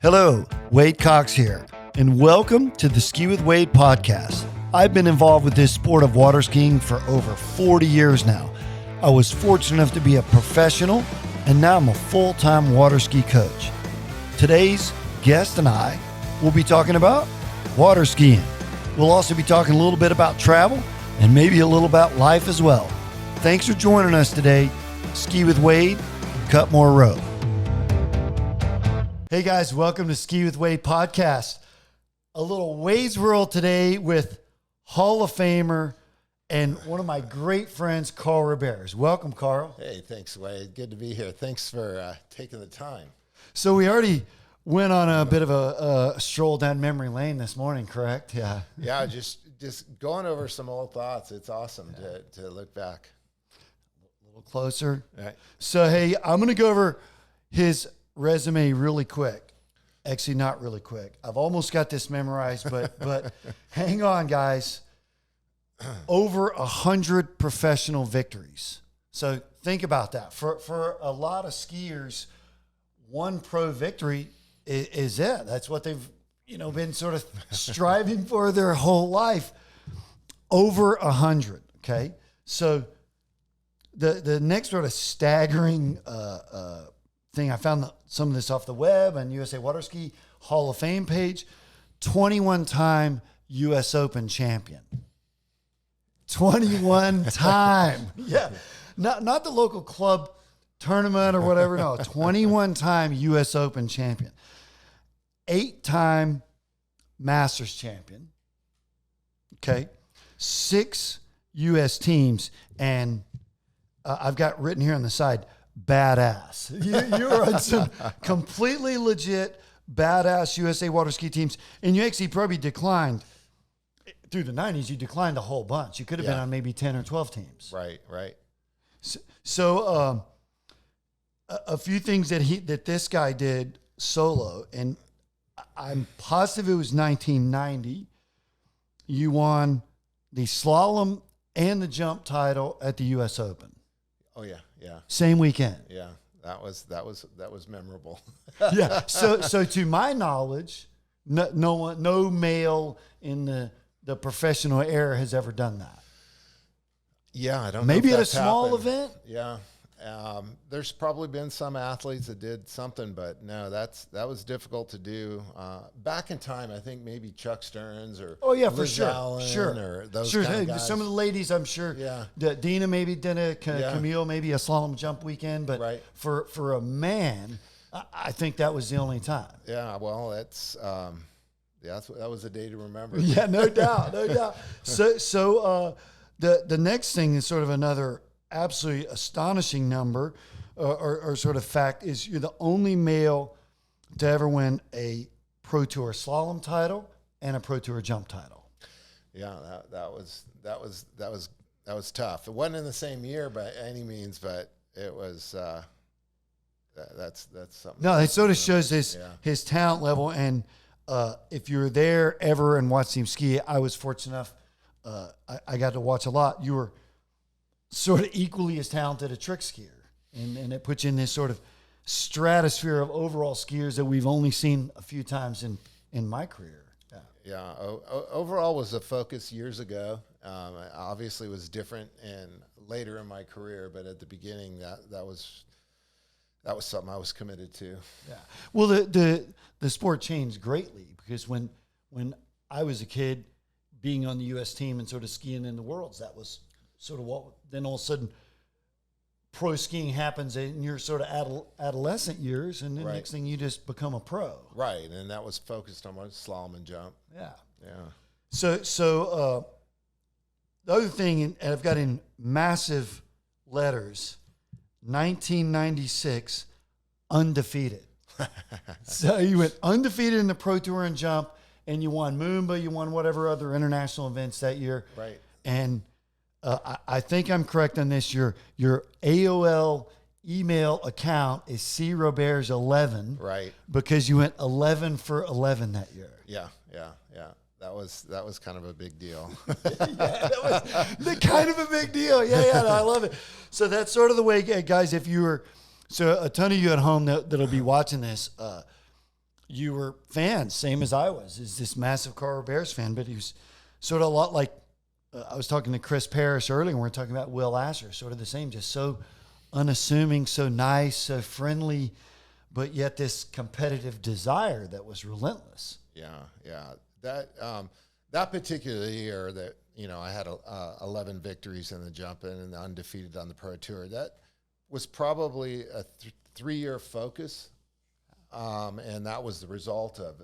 Hello, Wade Cox here, and welcome to the Ski with Wade podcast. I've been involved with this sport of water skiing for over 40 years now. I was fortunate enough to be a professional, and now I'm a full-time water ski coach. Today's guest and I will be talking about water skiing. We'll also be talking a little bit about travel and maybe a little about life as well. Thanks for joining us today. Ski with Wade, cut more rope. Hey guys, welcome to Ski with Wade podcast. A little Wade's World today with Hall of Famer and one of my great friends, Carl Roberge. Welcome, Carl. Hey, thanks, Wade. Good to be here. Thanks for taking the time. So we already went on a bit of a stroll down memory lane this morning, correct? Yeah. Yeah, just going over some old thoughts. It's awesome to look back. A little closer. All right. So, hey, I'm going to go over his resume really quick. Actually, not really quick. I've almost got this memorized, but hang on, guys. Over 100 professional victories. So think about that. For a lot of skiers, one pro victory is it. That's what they've been sort of striving for their whole life. Over 100. Okay, so the next sort of staggering thing, I found some of this off the web and USA Water Ski Hall of Fame page. 21-time U.S. Open champion. 21 time. Yeah. Not the local club tournament or whatever. No, 21-time U.S. Open champion. 8-time Masters champion. Okay. 6 U.S. teams. And I've got written here on the side, badass. You are on some completely legit badass USA water ski teams. And you actually probably declined through the 90s. You declined a whole bunch. You could have been on maybe 10 or 12 teams. Right. So a few things that this guy did solo, and I'm positive it was 1990. You won the slalom and the jump title at the U.S. Open. Oh yeah. Same weekend. Yeah, that was memorable. Yeah. So to my knowledge, no male in the professional era has ever done that. Yeah, I don't. Maybe know if at a that's small happened. event. Yeah. There's probably been some athletes that did something, but no, that was difficult to do. Back in time, I think maybe Chuck Stearns or For Liz sure, Allen sure, or those sure. kind of Hey, guys. some of the ladies, I'm sure. Yeah. Dina maybe did a Camille maybe a slalom jump weekend, but Right. for a man, I think that was the only time. Yeah, well, that was a day to remember. Yeah, no doubt. So the next thing is sort of another absolutely astonishing number or sort of fact is you're the only male to ever win a Pro Tour slalom title and a Pro Tour jump title. Yeah, that was tough. It wasn't in the same year by any means, but it was. That's something. No, it sort of shows his talent level, and if you're there ever and watch him ski, I was fortunate enough. I got to watch a lot. You were sort of equally as talented a trick skier, and it puts you in this sort of stratosphere of overall skiers that we've only seen a few times in my career. Yeah. Overall was a focus years ago. Obviously was different and later in my career, but at the beginning that was something I was committed to. Yeah. Well, the sport changed greatly because when I was a kid, being on the U.S. team and sort of skiing in the worlds, that was sort of what. Then all of a sudden, pro skiing happens in your sort of adolescent years, and then next thing you just become a pro. Right, and that was focused on slalom and jump. Yeah. Yeah. So the other thing, and I've got in massive letters, 1996, undefeated. So you went undefeated in the Pro Tour and jump, and you won Moomba, you won whatever other international events that year. Right. And I think I'm correct on this. Your AOL email account is CRoberge11. Right. Because you went 11 for 11 that year. Yeah. That was kind of a big deal. That was kind of a big deal. Yeah, I love it. So that's sort of the way, guys, if you were, so a ton of you at home that'll be watching this, you were fans, same as I was. Is this massive Carl Roberge fan, but he was sort of a lot like I was talking to Chris Parrish earlier, and we were talking about Will Asher, sort of the same, just so unassuming, so nice, so friendly, but yet this competitive desire that was relentless. Yeah. That particular year that, I had 11 victories in the jumping and undefeated on the Pro Tour. That was probably a 3-year focus, and that was the result of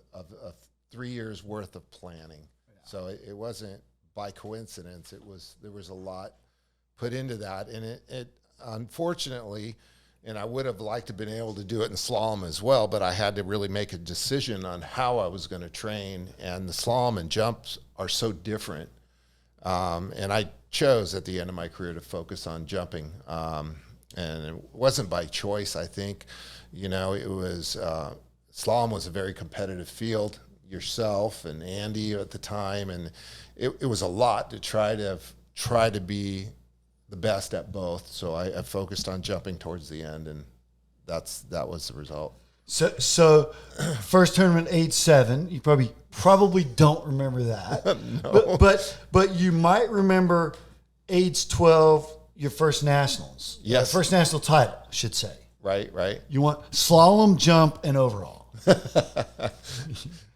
3 years worth of planning. Yeah. So it wasn't by coincidence. There was a lot put into that, and it unfortunately, and I would have liked to have been able to do it in slalom as well, but I had to really make a decision on how I was going to train, and the slalom and jumps are so different. And I chose at the end of my career to focus on jumping. And it wasn't by choice, I think. It was, slalom was a very competitive field, yourself and Andy at the time. And it was a lot to try to be the best at both. So I focused on jumping towards the end, and that was the result. So first tournament, age 7. You probably don't remember that. No. But you might remember age 12, your first nationals. Yes. First national title, I should say. Right. You want slalom, jump, and overall.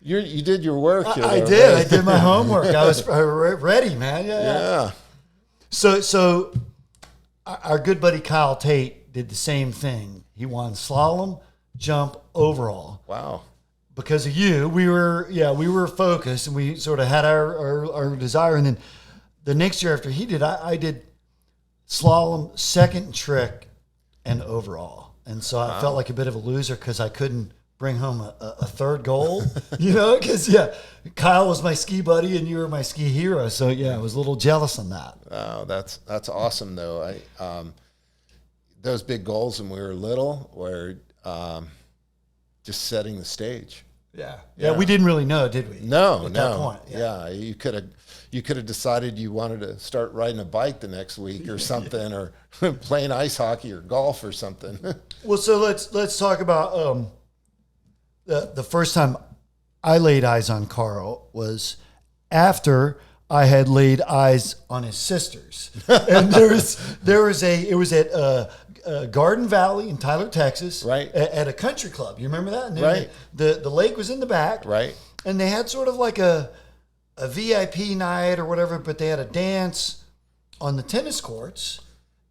You did your work. I did. I did my homework. I was ready, man. Yeah. So our good buddy Kyle Tate did the same thing. He won slalom, jump, overall. Wow. Because of you, we were focused, and we sort of had our desire. And then the next year after he did, I did slalom, second trick, and overall. And so I felt like a bit of a loser because I couldn't bring home a third gold, because Kyle was my ski buddy and you were my ski hero. So I was a little jealous on that. Oh, that's awesome though. Those big goals when we were little were just setting the stage. Yeah. We didn't really know, did we? No. At that point. Yeah. You could have decided you wanted to start riding a bike the next week or something, or playing ice hockey or golf or something. Well, so let's talk about the first time I laid eyes on Carl was after I had laid eyes on his sisters. And it was at Garden Valley in Tyler, Texas, right, at a country club. You remember that? And right. The lake was in the back, right, and they had sort of like a VIP night or whatever, but they had a dance on the tennis courts.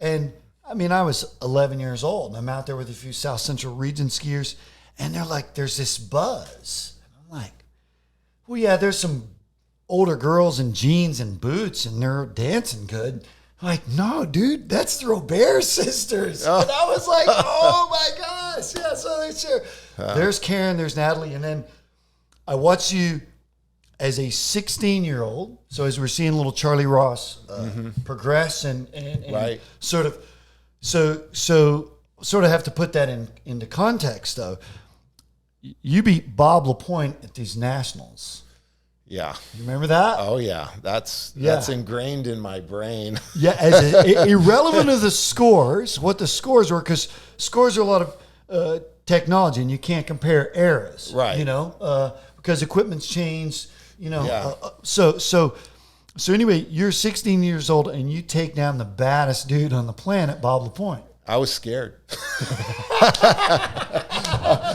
And I mean, I was 11 years old, and I'm out there with a few South Central region skiers, and they're like, there's this buzz. And I'm like, well, yeah, there's some older girls in jeans and boots, and they're dancing good. I'm like, no, dude, that's the Roberge sisters. Oh. And I was like, oh my gosh. Yeah, so there's Karen, there's Natalie. And then I watched you as a 16-year-old. So as we're seeing little Charlie Ross progress and right. sort of have to put that into context, though. You beat Bob LaPointe at these nationals. Yeah. You remember that? Oh, yeah. That's ingrained in my brain. Yeah, as irrelevant of the scores, what the scores were, because scores are a lot of technology, and you can't compare eras. Right. Because equipment's changed, Yeah. So anyway, you're 16 years old, and you take down the baddest dude on the planet, Bob LaPointe. I was scared.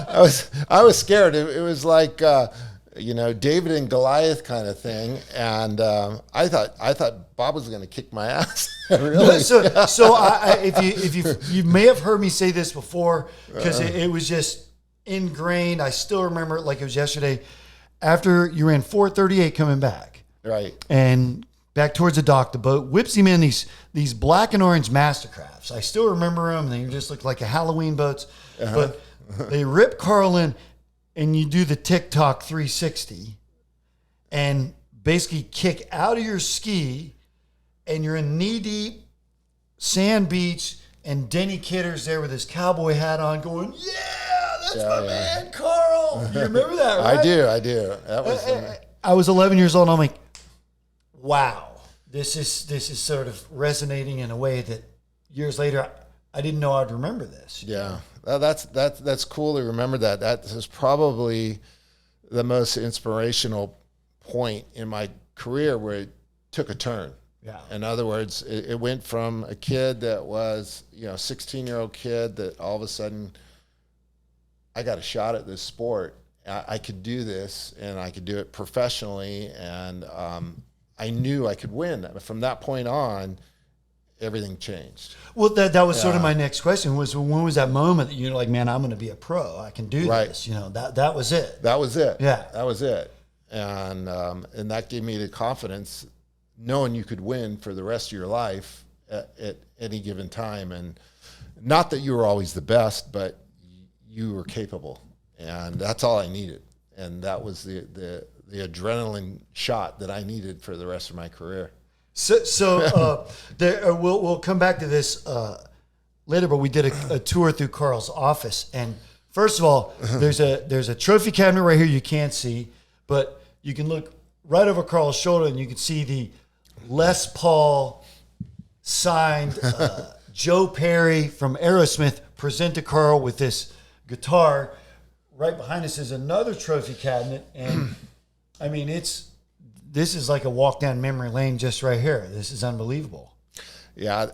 I was scared. It was like, David and Goliath kind of thing. And I thought Bob was going to kick my ass. Really? So if you may have heard me say this before, because it was just ingrained. I still remember it like it was yesterday. After you ran 4:38 coming back, right, and back towards the dock, the boat whips him in these black and orange Mastercrafts. I still remember them. They just look like a Halloween boats, but they rip Carl in, and you do the TikTok 360, and basically kick out of your ski, and you're in knee-deep sand beach, and Denny Kidder's there with his cowboy hat on going, that's my man, Carl. You remember that, right? I do. That was. I was 11 years old, and I'm like, wow, this is sort of resonating in a way that years later I didn't know I'd remember this. Yeah, that's cool to remember that. That is probably the most inspirational point in my career where it took a turn. Yeah. In other words, it went from a kid that was, 16-year-old kid that all of a sudden I got a shot at this sport. I could do this, and I could do it professionally, and I knew I could win. From that point on, everything changed. Well, that was sort of my next question was, when was that moment that you're like, man, I'm going to be a pro. I can do this. That was it. That was it. Yeah. That was it. And that gave me the confidence, knowing you could win for the rest of your life at any given time. And not that you were always the best, but you were capable. And that's all I needed. And that was the adrenaline shot that I needed for the rest of my career. So we'll come back to this later, but we did a tour through Carl's office. And first of all, there's a trophy cabinet right here you can't see, but you can look right over Carl's shoulder and you can see the Les Paul signed Joe Perry from Aerosmith present to Carl with this guitar. Right behind us is another trophy cabinet, and I mean this is like a walk down memory lane just right here. This is unbelievable. Yeah,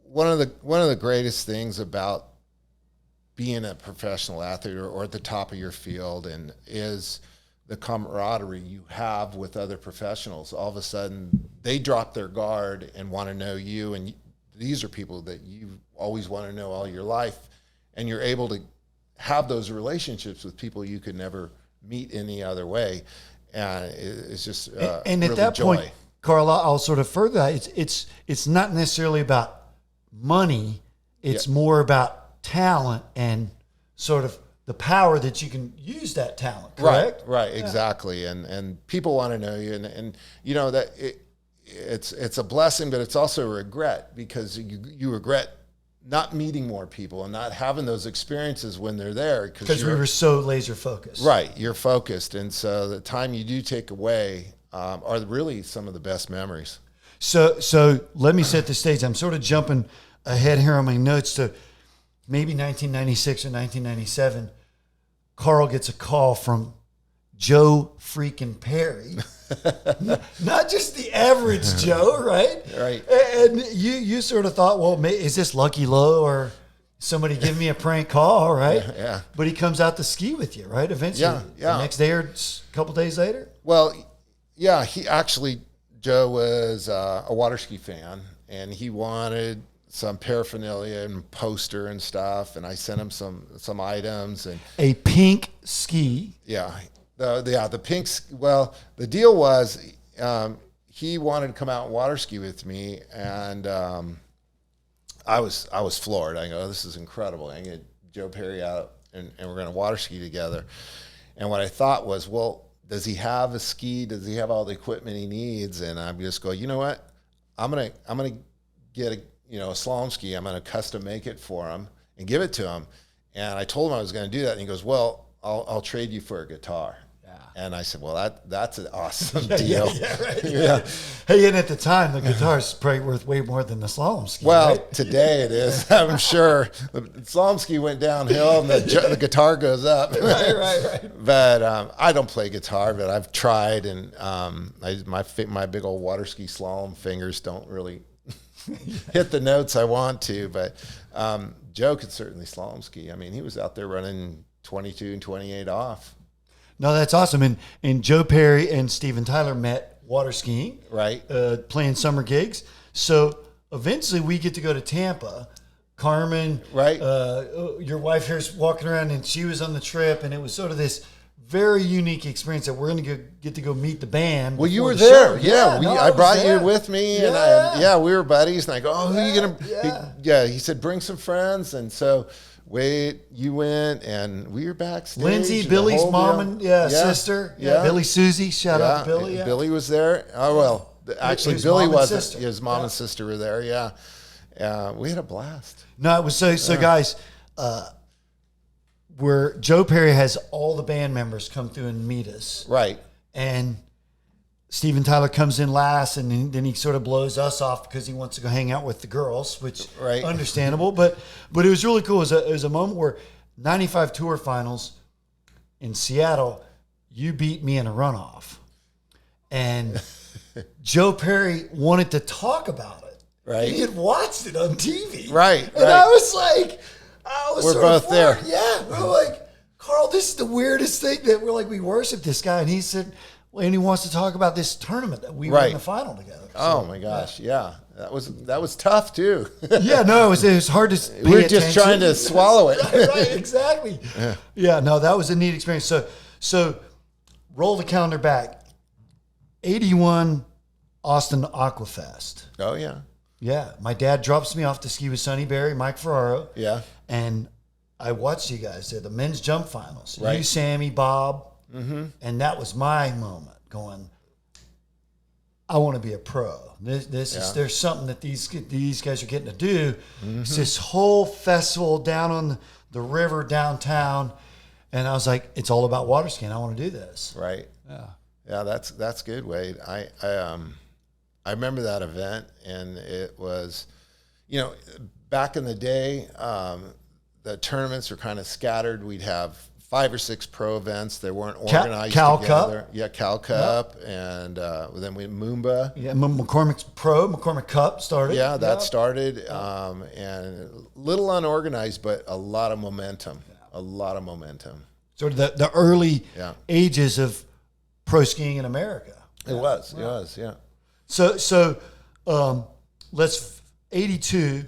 one of the greatest things about being a professional athlete or at the top of your field and is the camaraderie you have with other professionals. All of a sudden, they drop their guard and want to know you, and these are people that you always want to know all your life, and you're able to have those relationships with people you could never meet any other way. And it's just and really at that joy. point, Carl, I'll sort of further that. It's not necessarily about money. It's more about talent and sort of the power that you can use that talent. Correct? Right, exactly. And people want to know you, and that it's a blessing, but it's also a regret, because you regret not meeting more people and not having those experiences when they're there, because we were so laser focused. Right, you're focused, and so the time you do take away are really some of the best memories. So let me set the stage. I'm sort of jumping ahead here on my notes to maybe 1996 or 1997. Carl gets a call from Joe freaking Perry. Not just the average Joe, right? Right. And you sort of thought, well, is this Lucky Low or somebody give me a prank call, right? Yeah. But he comes out to ski with you, right? Eventually, Yeah. The next day or a couple days later. Well, yeah, Joe was a Waterskier fan, and he wanted some paraphernalia and poster and stuff, and I sent him some items and a pink ski. Yeah. The pink. Well, the deal was he wanted to come out and water ski with me, and I was floored. I go, this is incredible. I can get Joe Perry out, and we're going to water ski together. And what I thought was, well, does he have a ski? Does he have all the equipment he needs? And I'm just going, you know what? I'm gonna get a slalom ski. I'm gonna custom make it for him and give it to him. And I told him I was going to do that, and he goes, well, I'll trade you for a guitar. And I said, well, that's an awesome deal. Yeah. Hey, and at the time, the guitar's probably worth way more than the slalom ski. Well, right? Today it is, I'm sure. The slalom ski went downhill, and the guitar goes up. Right. But I don't play guitar, but I've tried, and my big old water ski slalom fingers don't really hit the notes I want to. But Joe could certainly slalom ski. I mean, he was out there running 22 and 28 off. No, that's awesome. And Joe Perry and Steven Tyler met water skiing, right? Playing summer gigs. So eventually we get to go to Tampa. Carmen, right? Your wife here's walking around, and she was on the trip, and it was sort of this very unique experience that we're going to get to go meet the band. Well, you were there. Show. I brought you with me, and we were buddies. And I go, who are you going to? He said, bring some friends, and so. You went, and we were backstage. Lindsay, Billy's mom and sister. Yeah. Billy Susie. Shout out to Billy. Yeah. Billy was there. Oh, well, actually, Billy wasn't. His mom and sister were there, we had a blast. No, it was so guys, where Joe Perry has all the band members come through and meet us. Right. And Steven Tyler comes in last, and then he sort of blows us off because he wants to go hang out with the girls, which understandable. But it was really cool. It was a moment where 95 tour finals in Seattle, you beat me in a runoff. And Joe Perry wanted to talk about it. Right. He had watched it on TV. Right. And I was like, we're both there. Yeah. We're like, Carl, this is the weirdest thing that we're like, we worship this guy. And he said, well, and he wants to talk about this tournament that we were in the final together. Oh my gosh. Yeah. That was tough too. Yeah, no, it was hard to pay We're just trying to swallow it. right, exactly. Yeah, no, that was a neat experience. So roll the calendar back. 81 Austin Aquafest. Oh yeah. Yeah, my dad drops me off to ski with Sonny Berry, Mike Ferraro. Yeah. And I watched you guys there, the men's jump finals. Right. You, Sammy, Bob. Mm-hmm. And that was my moment going, I want to be a pro. This is, there's something that these guys are getting to do. Mm-hmm. It's this whole festival down on the river downtown. And I was like, it's all about water skiing. I want to do this. Right. Yeah. Yeah, that's good, Wade. I remember that event, and it was, back in the day, the tournaments were kind of scattered. We'd have 5 or 6 pro events. They weren't organized Cal together. Cup. Yeah, Cal Cup, and then we Moomba. Yeah, McCormick Cup started. Yeah, that started, and little unorganized, but a lot of momentum. A lot of momentum. Sort of the early ages of pro skiing in America. It was, yeah. So let's 82.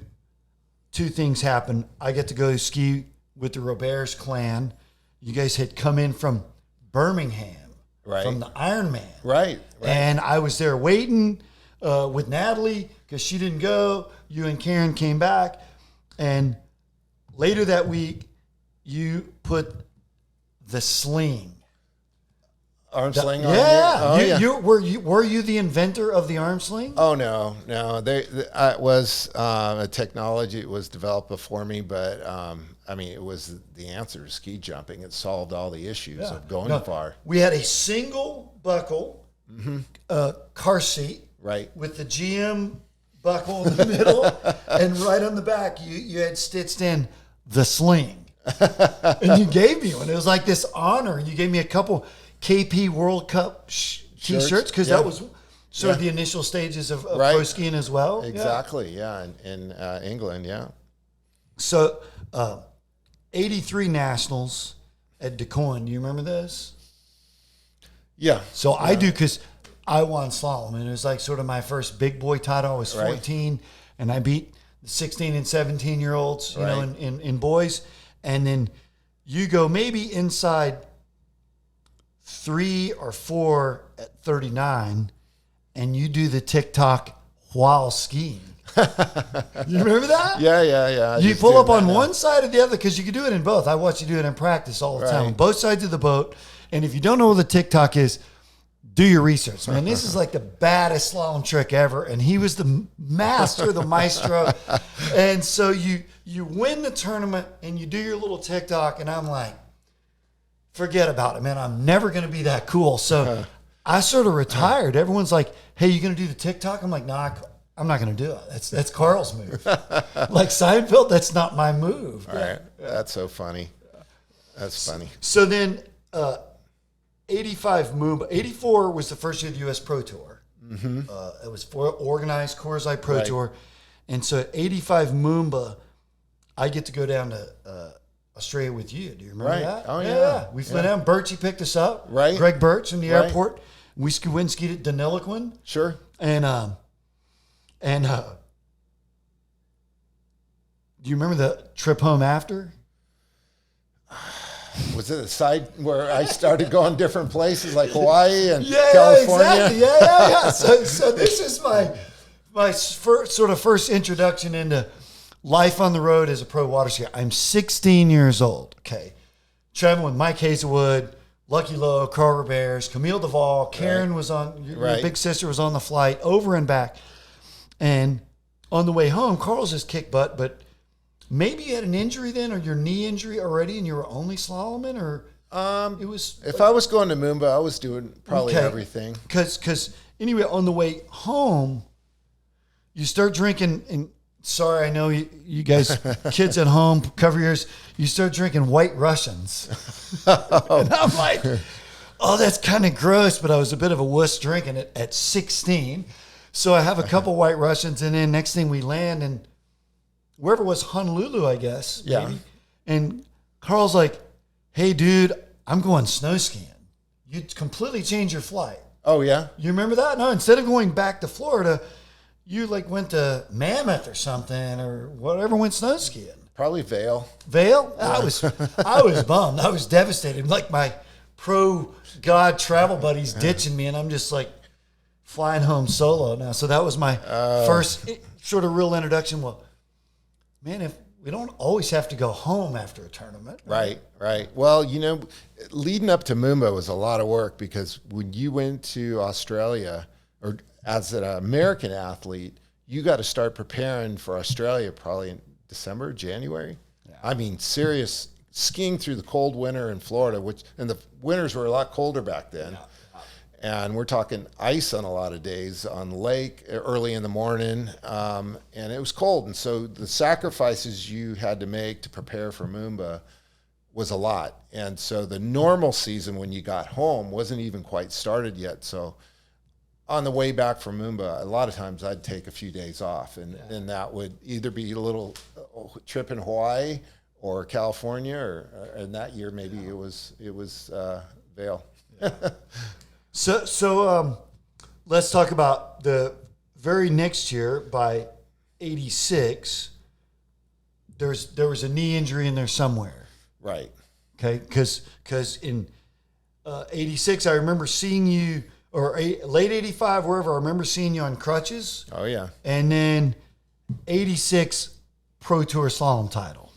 2 things happen. I get to go ski with the Roberge clan. You guys had come in from Birmingham, right? From the Ironman, right? And I was there waiting with Natalie because she didn't go. You and Karen came back, and later that week, you put the sling. Arm sling on you? Were you the inventor of the arm sling? Oh no. It was a technology. It was developed before me, but it was the answer to ski jumping. It solved all the issues of going far. We had a single buckle, car seat, right, with the GM buckle in the middle, and right on the back you had stitched in the sling, and you gave me one. It was like this honor. You gave me a couple KP World Cup T-shirts because that was sort of the initial stages of pro skiing as well. Exactly, in England, So, 83 Nationals at DeCoin. Do you remember this? Yeah. So I do because I won slalom, and it was like sort of my first big boy title. I was 14, and I beat the 16 and 17-year-olds, you know, in boys. And then you go maybe inside 3 or 4 at 39, and you do the TikTok while skiing. You remember that? Yeah. You pull up on one side or the other because you can do it in both. I watch you do it in practice all the time on both sides of the boat. And if you don't know what the TikTok is, do your research, man. This is like the baddest slalom trick ever. And he was the master, the maestro. And so you win the tournament and you do your little TikTok, and I'm like, forget about it, man. I'm never going to be that cool. So I sort of retired. Everyone's like, hey, you going to do the TikTok? I'm like, nah, I'm not going to do it. That's Carl's move. Like Seinfeld, that's not my move. All right. That's so funny. That's funny. So then 85 Moomba. 84 was the first year of the U.S. Pro Tour. Mm-hmm. It was for organized Coors Light Pro Tour. And so at 85 Moomba, I get to go down to Australia with you. Do you remember that? Oh, yeah. We flew down. Birchie picked us up. Right. Greg Birch from the airport. We went and skied at Deniliquin. Sure. And do you remember the trip home after? Was it a side where I started going different places like Hawaii and California? Exactly. Yeah. So this is my first introduction into life on the road as a pro water skier. I'm 16 years old. Okay, traveling with Mike Hazelwood, Lucky Lowe, Carl Roberge, Camille Duvall, Karen was on. Your big sister was on the flight over and back, and on the way home, Carl's just kicked butt, but. Maybe you had an injury then, or your knee injury already, and you were only slaloming, or it was. If I was going to Moomba, I was doing probably everything. Because anyway, on the way home, you start drinking. And sorry, I know you guys, kids at home, cover your ears. You start drinking White Russians, and I'm like, oh, that's kind of gross, but I was a bit of a wuss drinking it at 16. So I have a couple White Russians, and then next thing we land in wherever it was, Honolulu, I guess. Yeah. Maybe. And Carl's like, hey, dude, I'm going snow skiing. You completely changed your flight. Oh, yeah? You remember that? No, instead of going back to Florida, you like went to Mammoth or something or whatever, went snow skiing. Probably Vail. Vail? Yeah. I was bummed. I was devastated. Like my pro God travel buddies ditching me, and I'm just like flying home solo now. So that was my first sort of real introduction. Well, man, if we don't always have to go home after a tournament. Right. Well, leading up to Moomba was a lot of work because when you went to Australia, or as an American athlete, you got to start preparing for Australia probably in December, January. Yeah. I mean, serious skiing through the cold winter in Florida, and the winters were a lot colder back then. Yeah. And we're talking ice on a lot of days on the lake early in the morning, and it was cold. And so the sacrifices you had to make to prepare for Moomba was a lot. And so the normal season when you got home wasn't even quite started yet. So on the way back from Moomba, a lot of times I'd take a few days off, and that would either be a little trip in Hawaii or California, or and that year maybe it was Vail. So let's talk about the very next year. By 86, there was a knee injury in there somewhere. Right. Okay, because in 86, I remember seeing you, or late 85, wherever, I remember seeing you on crutches. Oh, yeah. And then 86 Pro Tour slalom title.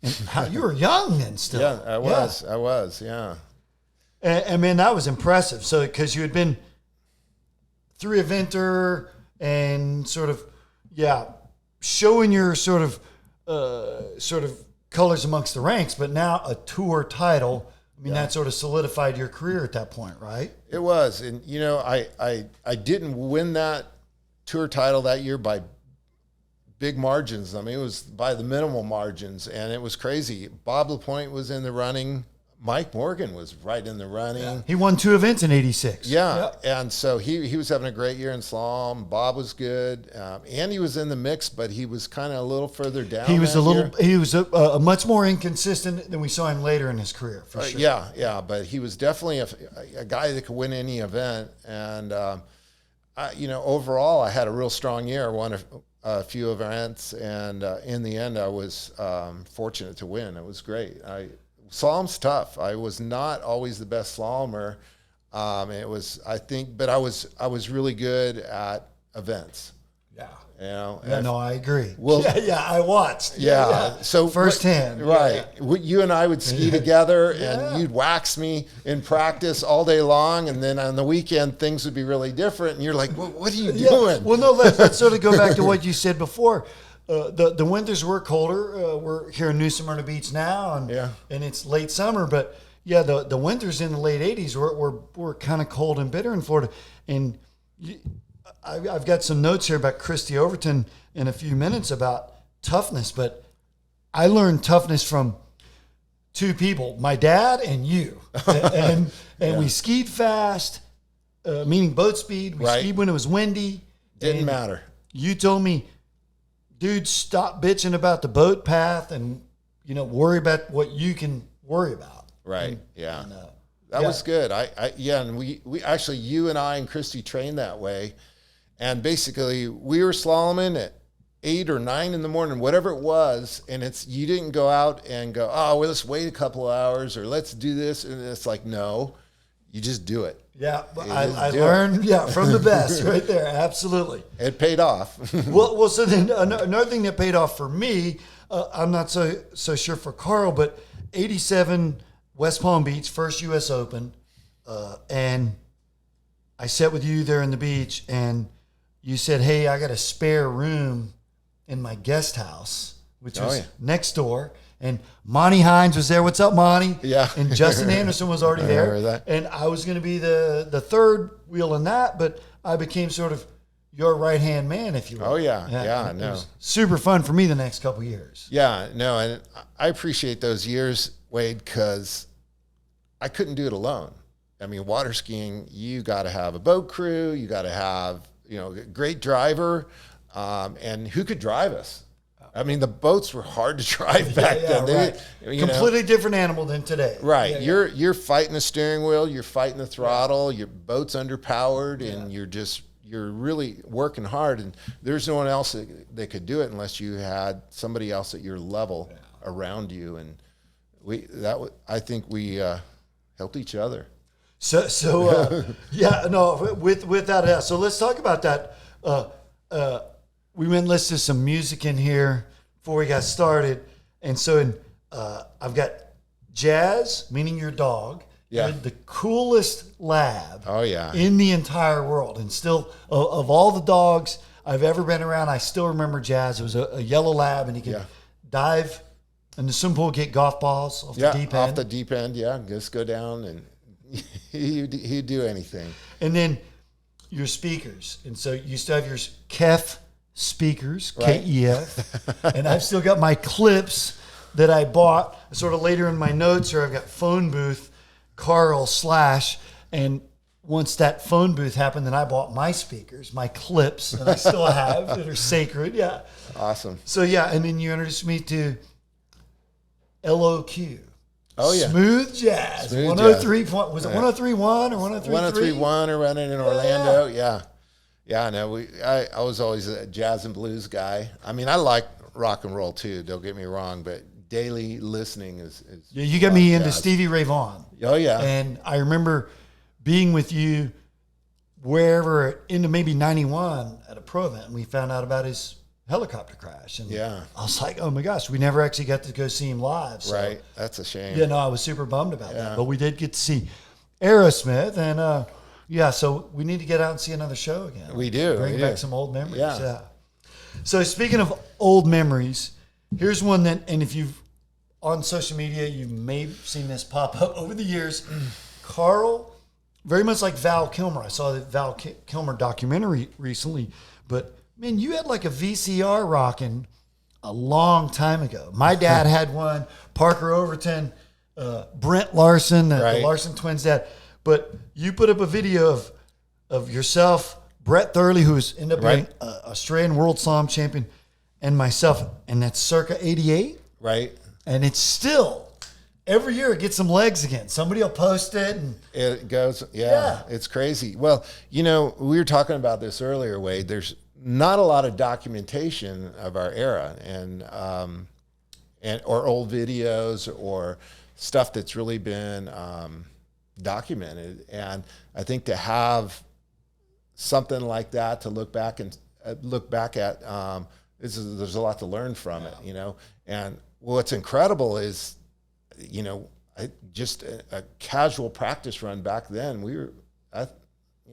And you were young then still. Yeah, I was, yeah. And man, that was impressive. So, because you had been 3-eventer and sort of, showing your sort of colors amongst the ranks, but now a tour title. I mean, that sort of solidified your career at that point, right? It was. And, I didn't win that tour title that year by big margins. I mean, it was by the minimal margins, and it was crazy. Bob LaPointe was in the running. Mike Morgan was right in the running. Yeah. He won 2 events in 86. Yeah. And so he was having a great year in slalom. Bob was good. Andy was in the mix, but he was kind of a little further down. He was a much more inconsistent than we saw him later in his career, for sure. Yeah. But he was definitely a guy that could win any event. And, overall, I had a real strong year. I won a few events, and in the end, I was fortunate to win. It was great. Slalom's tough. I was not always the best slalomer. But I was really good at events. Yeah. No, I agree. Well, I watched. Yeah. So firsthand. Right. Yeah. You and I would ski together, and you'd wax me in practice all day long, and then on the weekend things would be really different, and you're like, what are you doing? Well, no, let's sort of go back to what you said before. The winters were colder. We're here in New Smyrna Beach now, and it's late summer. But the winters in the late 80s were kind of cold and bitter in Florida. And I've got some notes here about Christy Overton in a few minutes about toughness. But I learned toughness from 2 people, my dad and you. And we skied fast, meaning boat speed. We skied when it was windy. Didn't matter. You told me, dude, stop bitching about the boat path and, worry about what you can worry about. Right. That was good. And we actually, you and I and Christy trained that way. And basically we were slaloming at 8 or 9 in the morning, whatever it was. And you didn't go out and go, oh, well, let's wait a couple of hours or let's do this. And it's like, no, you just do it. Yeah, I learned from the best right there. Absolutely. It paid off. well, so then another thing that paid off for me, I'm not so sure for Carl, but 87 West Palm Beach, first U.S. Open, and I sat with you there in the beach, and you said, hey, I got a spare room in my guest house, which was next door. And Monty Hines was there. What's up, Monty? Yeah. And Justin Anderson was already there. Remember that. And I was going to be the third wheel in that, but I became sort of your right-hand man, if you will. Oh, yeah. It was super fun for me the next couple of years. Yeah, no, and I appreciate those years, Wade, because I couldn't do it alone. I mean, water skiing, you got to have a boat crew, you got to have, a great driver, and who could drive us? I mean, the boats were hard to drive back then. Right. Completely different animal than today. Right. You're fighting the steering wheel, you're fighting the throttle, your boat's underpowered, and you're really working hard, and there's no one else that could do it unless you had somebody else at your level around you. And I think we helped each other. So with that. So let's talk about that. We went and listened to some music in here before we got started. And so I've got Jazz, meaning your dog, in the coolest lab in the entire world. And still, of all the dogs I've ever been around, I still remember Jazz. It was a yellow lab, and he could dive in the swimming pool, get golf balls off the deep end. Off the deep end, just go down, and he'd do anything. And then your speakers. And so you still have your KEF speakers, KEF, and I've still got my clips that I bought sort of later in my notes, or I've got phone booth Carl / and once that phone booth happened, then I bought my speakers, my clips, and I still have that are sacred. Yeah. Awesome. So and then you introduced me to LOQ. Oh yeah. Smooth Jazz. 103 point, was it 103.1 or 103.3? 103.1 or running in Orlando. Yeah. Yeah, no, I was always a jazz and blues guy. I mean, I like rock and roll too, don't get me wrong, but daily listening is you got me into Stevie Ray Vaughan. Oh, yeah. And I remember being with you wherever, into maybe 91 at a pro event, and we found out about his helicopter crash. And I was like, oh my gosh, we never actually got to go see him live. So, right, that's a shame. Yeah, no, I was super bummed about that. But we did get to see Aerosmith, and so we need to get out and see another show again. We do. Bring back some old memories. Yeah. So speaking of old memories, here's one that, and if you've on social media, you may have seen this pop up over the years. Carl, very much like Val Kilmer. I saw the Val Kilmer documentary recently, but man, you had like a VCR rocking a long time ago. My dad had one, Parker Overton, Brent Larson, the Larson twins' dad. But you put up a video of yourself, Brett Thurley, who's ended up being an Australian World Slalom champion, and myself, and that's circa 88. Right. And it's still, every year it gets some legs again. Somebody will post it. And it goes, it's crazy. Well, we were talking about this earlier, Wade. There's not a lot of documentation of our era and or old videos or stuff that's really been documented. And I think to have something like that to look back at, there's a lot to learn from it, And what's incredible is, just a casual practice run back then. It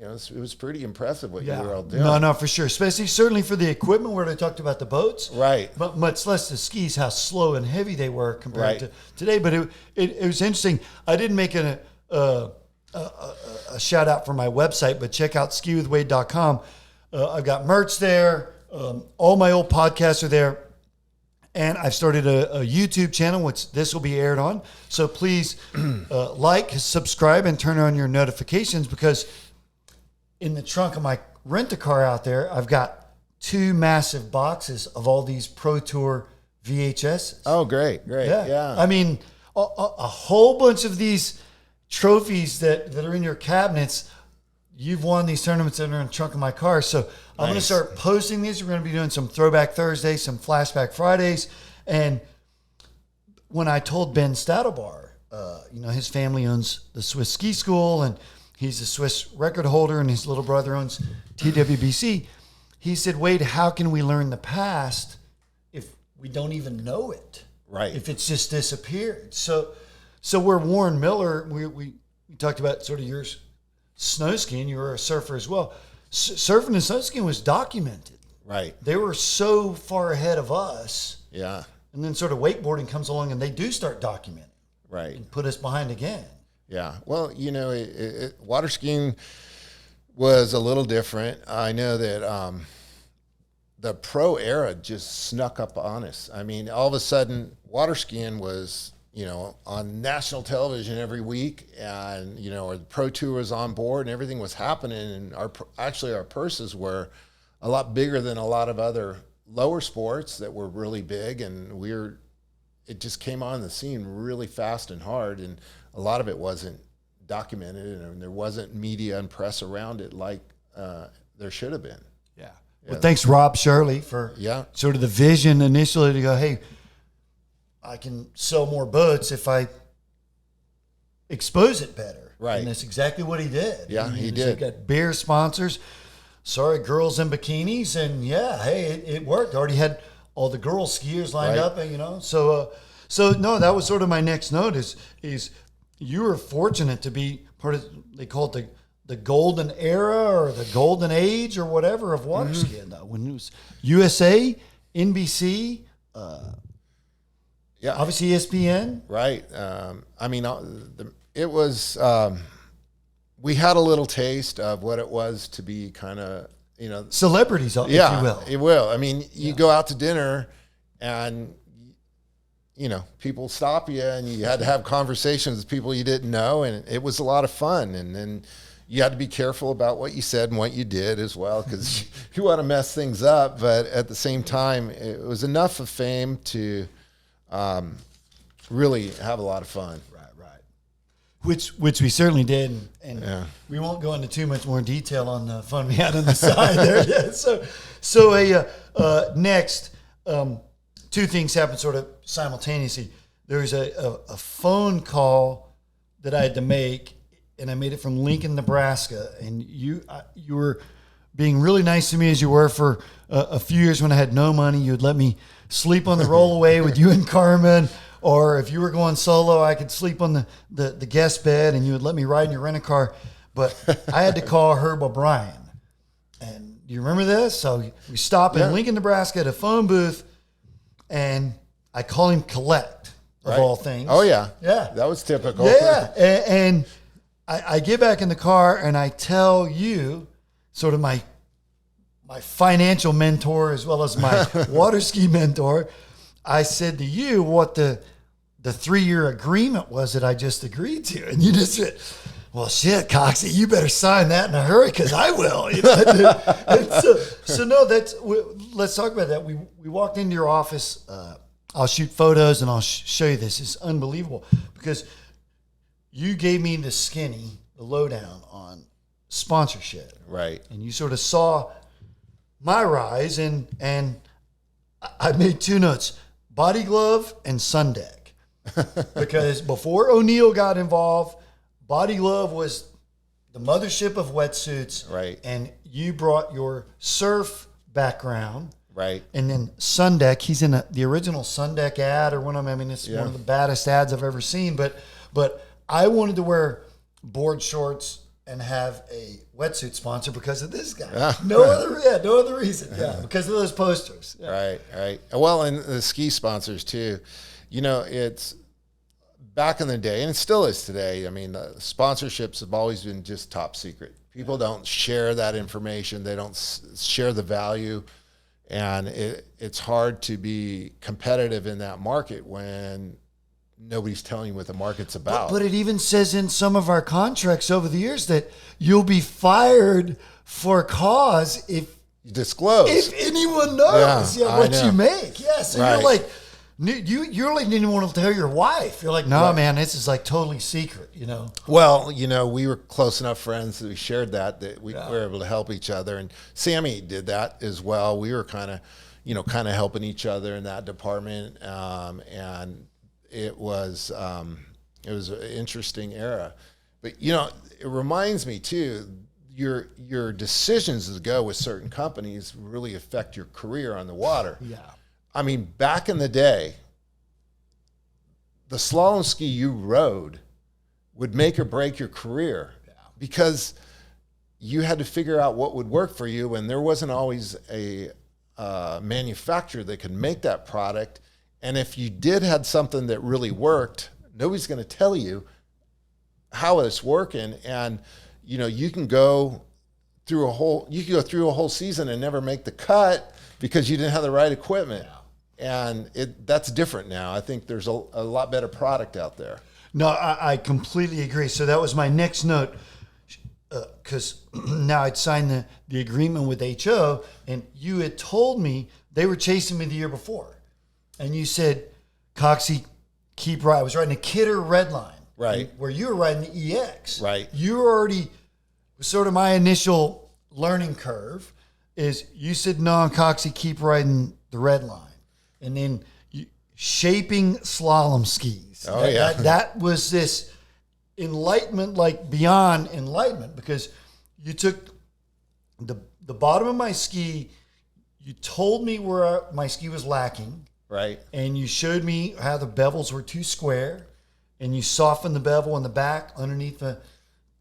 was pretty impressive what you were all doing. No, for sure. Certainly for the equipment where they talked about the boats. Right. But much less the skis, how slow and heavy they were compared to today. But it was interesting. I didn't make a shout out for my website, but check out skiwithwade.com. I've got merch there. All my old podcasts are there. And I've started a YouTube channel, which this will be aired on. So please like, subscribe, and turn on your notifications, because in the trunk of my rent-a-car out there, I've got 2 massive boxes of all these Pro Tour VHSs. Oh, great. Yeah. I mean, a whole bunch of these trophies that are in your cabinets. You've won these tournaments that are in the trunk of my car. So I'm going to start posting these. We're going to be doing some Throwback Thursdays, some Flashback Fridays. And when I told Ben Stadelbar, his family owns the Swiss Ski School, and he's a Swiss record holder, and his little brother owns TWBC. He said, Wade, how can we learn the past if we don't even know it? Right. If it's just disappeared. So we're Warren Miller. We talked about sort of yours. Snow skiing, you were a surfer as well. Surfing and snow skiing was documented. Right. They were so far ahead of us. Yeah. And then sort of wakeboarding comes along, and they do start documenting. Right. And put us behind again. Yeah. Well, water skiing was a little different. I know that the pro era just snuck up on us. I mean, all of a sudden, water skiing was, on national television every week, and our pro tour was on board and everything was happening, and our purses were a lot bigger than a lot of other lower sports that were really big, and it just came on the scene really fast and hard, and a lot of it wasn't documented, and there wasn't media and press around it like there should have been. Yeah. Well, thanks, Rob Shirley, for sort of the vision initially to go, hey, I can sell more boats if I expose it better. Right. And that's exactly what he did. Yeah, he did. He got beer sponsors. Sorry, girls in bikinis. And hey, it worked. Already had all the girl skiers lined up, So no, that was sort of my next note is you were fortunate to be part of, they call it the golden era or the golden age or whatever of waterskiing. When it was USA, NBC, obviously ESPN. Right. It was, we had a little taste of what it was to be kind of, celebrities, if you will. It will. I mean, you go out to dinner and, people stop you and you had to have conversations with people you didn't know, and it was a lot of fun. And then you had to be careful about what you said and what you did as well, because you want to mess things up. But at the same time, it was enough of fame to really have a lot of fun. Right. Which we certainly did, and we won't go into too much more detail on the fun we had on the side there. Yeah. So next, two things happened sort of simultaneously. There was a phone call that I had to make, and I made it from Lincoln, Nebraska. And you were being really nice to me as you were for a few years when I had no money. You would let me sleep on the rollaway with you and Carmen, or if you were going solo, I could sleep on the guest bed, and you would let me ride in your rent-a-car. But I had to call Herb O'Brien. And do you remember this? So we stop in Lincoln, Nebraska at a phone booth, and I call him Collect, of all things. Oh, yeah. Yeah. That was typical. Yeah. And I get back in the car, and I tell you, sort of my financial mentor as well as my water ski mentor, I said to you what the 3-year agreement was that I just agreed to. And you just said, well, shit, Coxie, you better sign that in a hurry, because I will. And let's talk about that. We walked into your office. I'll shoot photos and I'll show you this. It's unbelievable, because you gave me the lowdown on sponsorship. Right. And you sort of saw my rise, and I made 2 notes: body glove and sun deck. Because before O'Neill got involved, body glove was the mothership of wetsuits. Right. And you brought your surf background. Right. And then sun deck, he's in the original sun deck ad or one of them. I mean, it's one of the baddest ads I've ever seen. But I wanted to wear board shorts and have a wetsuit sponsor because of this guy. No other reason. Yeah, because of those posters. Yeah. Right. Well, and the ski sponsors too. It's back in the day, and it still is today. I mean, sponsorships have always been just top secret. People don't share that information. They don't share the value, and it's hard to be competitive in that market when nobody's telling you what the market's about. But it even says in some of our contracts over the years that you'll be fired for cause if you disclose. If anyone knows what you make. Yeah, so you're like, you really didn't want to tell your wife. You're like, no, man, this is like totally secret, Well, we were close enough friends that we shared that we were able to help each other. And Sammy did that as well. We were kind of helping each other in that department. And it was an interesting era. But, it reminds me too, your decisions to go with certain companies really affect your career on the water. Yeah. I mean, back in the day, the slalom ski you rode would make or break your career because you had to figure out what would work for you, and there wasn't always a manufacturer that could make that product. And if you had something that really worked, nobody's going to tell you how it's working. And, you can go through a whole season and never make the cut because you didn't have the right equipment. And that's different now. I think there's a lot better product out there. No, I completely agree. So that was my next note, because now I'd signed the agreement with HO, and you had told me they were chasing me the year before. And you said, Coxie, keep riding. I was riding a Kidder Redline. Right. Where you were riding the EX. Right. You were already, sort of my initial learning curve is you said, no, Coxie, keep riding the Redline. And then shaping slalom skis. Oh, yeah. That was this enlightenment, like beyond enlightenment, because you took the bottom of my ski, you told me where my ski was lacking. Right. And you showed me how the bevels were too square, and you softened the bevel in the back underneath the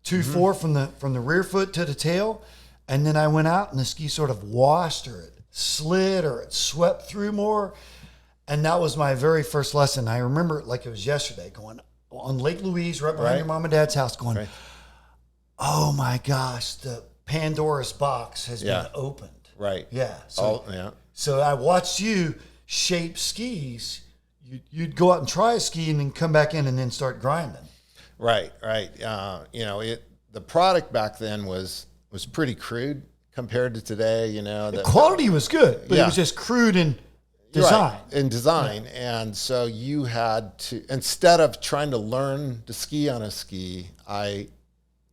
2.4 from the rear foot to the tail. And then I went out and the ski sort of washed, or it slid, or it swept through more. And that was my very first lesson. I remember it like it was yesterday, going on Lake Louise, right behind your mom and dad's house, going, oh my gosh, the Pandora's box has been opened. Right. Yeah. So, so I watched you shape skis. You'd go out and try a ski and then come back in and then start grinding. Right. The product back then was pretty crude compared to today. The quality was good, but it was just crude in design. Right, in design. And so you had to, instead of trying to learn to ski on a ski, I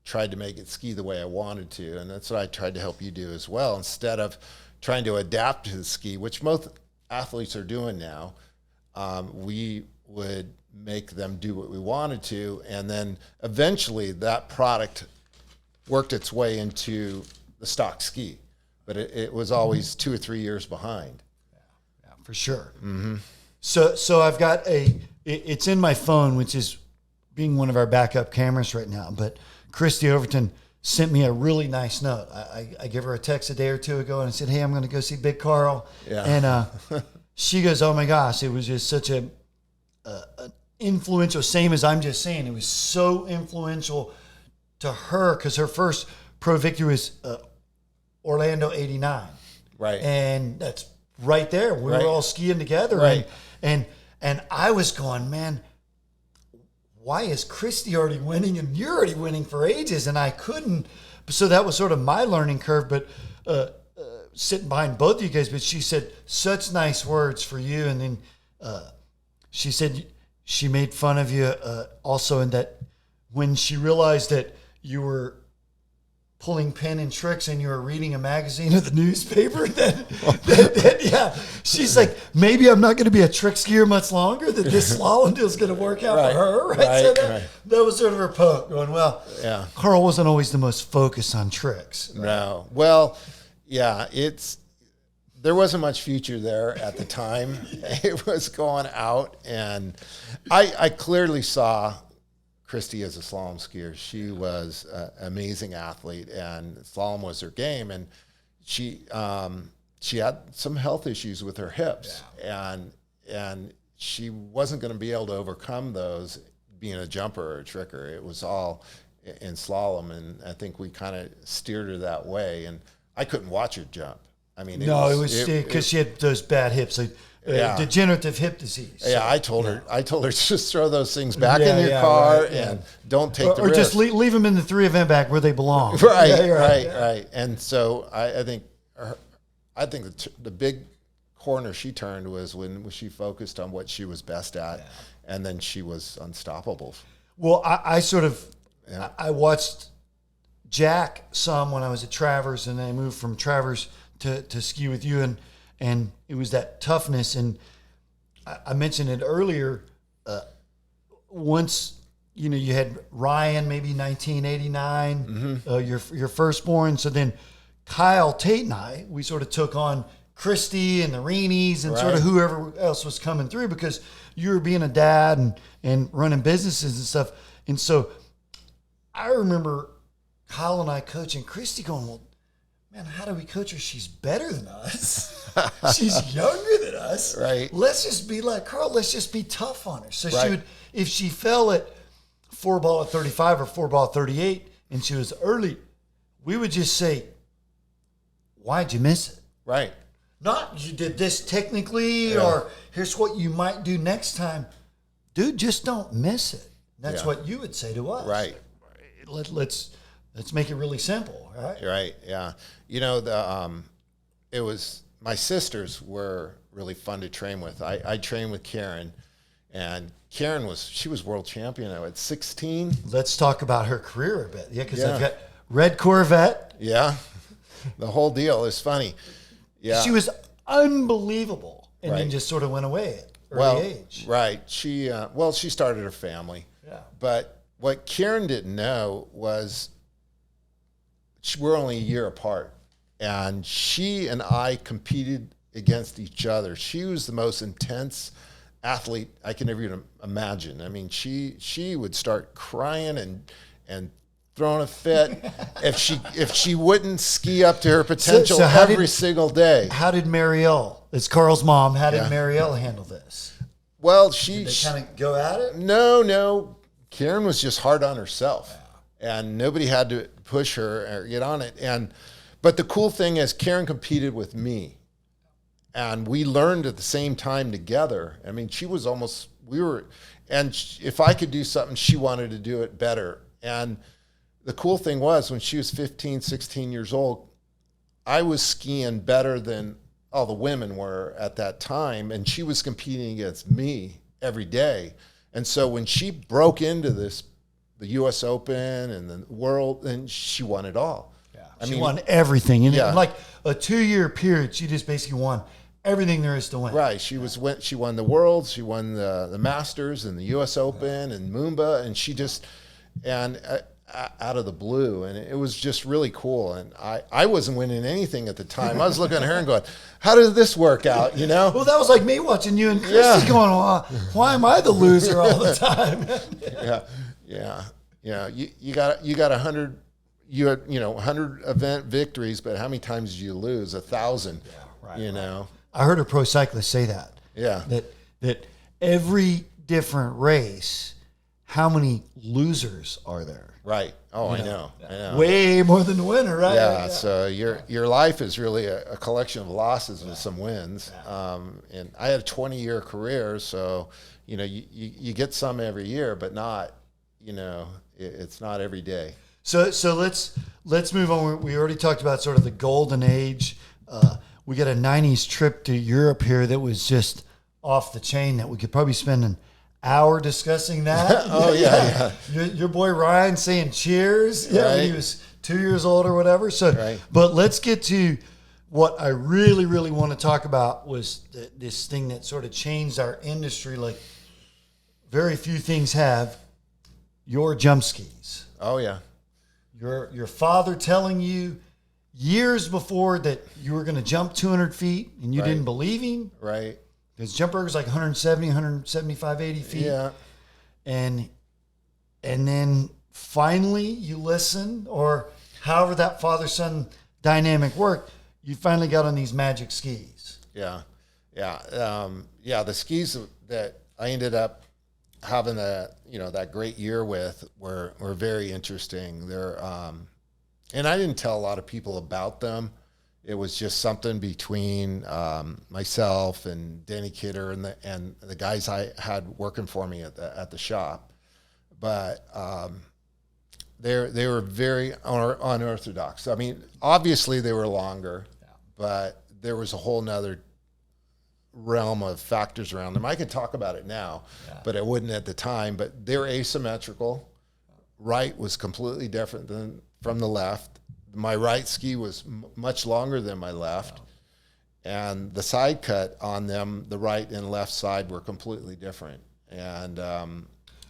tried to make it ski the way I wanted to. And that's what I tried to help you do as well. Instead of trying to adapt to the ski, which most athletes are doing now, we would make them do what we wanted to. And then eventually that product worked its way into the stock ski. But it was always 2 or 3 years behind. For sure. Mm-hmm. So I've got it's in my phone, which is being one of our backup cameras right now. But Christy Overton sent me a really nice note. I gave her a text a day or two ago and I said, hey, I'm going to go see Big Carl. Yeah. And she goes, oh my gosh, it was just such an influential, same as I'm just saying. It was so influential to her because her first pro victory was Orlando 89. Right. And that's right there. We were all skiing together. Right. And I was going, man, why is Christy already winning and you're already winning for ages? And I couldn't. So that was sort of my learning curve, but sitting behind both of you guys. But she said such nice words for you. And then she said she made fun of you also, in that when she realized that you were pulling pen and tricks and you were reading a magazine or the newspaper, she's like, maybe I'm not going to be a trick skier much longer, that this slalom deal is going to work out for her. Right. So that was sort of her poke, going, well, Carl wasn't always the most focused on tricks. Right? No. Well, there wasn't much future there at the time. It was going out, and I clearly saw Christy as a slalom skier. She was an amazing athlete, and slalom was her game. And she had some health issues with her hips, and she wasn't going to be able to overcome those being a jumper or a tricker. It was all in slalom, and I think we kind of steered her that way. And I couldn't watch her jump. I mean, it was because she had those bad hips. Like, degenerative hip disease. So, I told her just throw those things back in your car and don't take the risk. Or just leave them in the 3 event back where they belong. Right. And so I think the big corner she turned was when she focused on what she was best at, and then she was unstoppable. Well, I watched Jack some when I was at Travers, and I moved from Travers to ski with you, and it was that toughness. And I mentioned it earlier. Once, you had Ryan, maybe 1989, your firstborn. So then Kyle, Tate, and I, we sort of took on Christy and the Reenies and sort of whoever else was coming through, because you were being a dad and running businesses and stuff. And so I remember Kyle and I coaching Christy, going, well, man, how do we coach her? She's better than us. She's younger than us. Right. Let's just be like Carl. Let's just be tough on her. So she would, if she fell at 4-ball at 35 or 4-ball at 38 and she was early, we would just say, why'd you miss it? Right. Not you did this technically, Yeah. or here's what you might do next time. Dude, just don't miss it. That's Yeah. what you would say to us. Right. Let's make it really simple, right? Right. Yeah. You know, it was, my sisters were really fun to train with. I trained with Karen, and Karen she was world champion at 16. Let's talk about her career a bit. Yeah, because Yeah. I've got red Corvette. Yeah. The whole deal is funny. Yeah. She was unbelievable, and then Right. just sort of went away at early age. Right. She started her family. Yeah. But what Karen didn't know was we're only a year apart, and she and I competed against each other. She was the most intense athlete I can ever even imagine. I mean, she would start crying and throwing a fit if she wouldn't ski up to her potential so how every single day. How did Marielle, it's Carl's mom, how did Yeah. Marielle handle this? Well, Did they kind of go at it? No. Karen was just hard on herself, and nobody had to push her or get on it. But the cool thing is, Karen competed with me, and we learned at the same time together. I mean, if I could do something, she wanted to do it better. And the cool thing was, when she was 15, 16 years old, I was skiing better than all the women were at that time, and she was competing against me every day. And so when she broke into the U.S. Open and the world, and she won it all. Yeah. She won everything. And Yeah. in like a 2-year period, she just basically won everything there is to win. Right. She won the Worlds, she won the Masters and the U.S. Open and Moomba, and she just, out of the blue, and it was just really cool. And I wasn't winning anything at the time. I was looking at her and going, how did this work out, you know? Well, that was like me watching you and Christy going, well, why am I the loser all the time? Yeah. You got 100, you had 100 event victories, but how many times did you lose? 1,000. Yeah, right, you know. I heard a pro cyclist say that. Yeah. That every different race, how many losers are there? Right. Oh, I know. Way more than the winner, right? Yeah. So your life is really a collection of losses with some wins. And I had a 20-year career, so you get some every year, but not it's not every day. So let's move on. We already talked about sort of the golden age. We got a 90s trip to Europe here that was just off the chain that we could probably spend an hour discussing that. Oh, yeah. Your boy Ryan saying cheers. Yeah, when he Right. was 2 years old or whatever. So, Right. But let's get to what I really, really want to talk about was this thing that sort of changed our industry. Like very few things have. Your jump skis. Oh, yeah. Your father telling you years before that you were going to jump 200 feet and you Right. didn't believe him. Right. Because jump erg is like 170, 175, 80 feet. Yeah. And then finally you listen, or however that father-son dynamic worked, you finally got on these magic skis. Yeah. The skis that I ended up having that great year with were very interesting. They're and I didn't tell a lot of people about them. It was just something between myself and Danny Kidder and the guys I had working for me at the shop. But they were very unorthodox. I mean, obviously they were longer, but there was a whole nother realm of factors around them. I could talk about it now, but I wouldn't at the time. But they're asymmetrical. Right was completely different than from the left. My right ski was much longer than my left, and the side cut on them, the right and left side, were completely different. And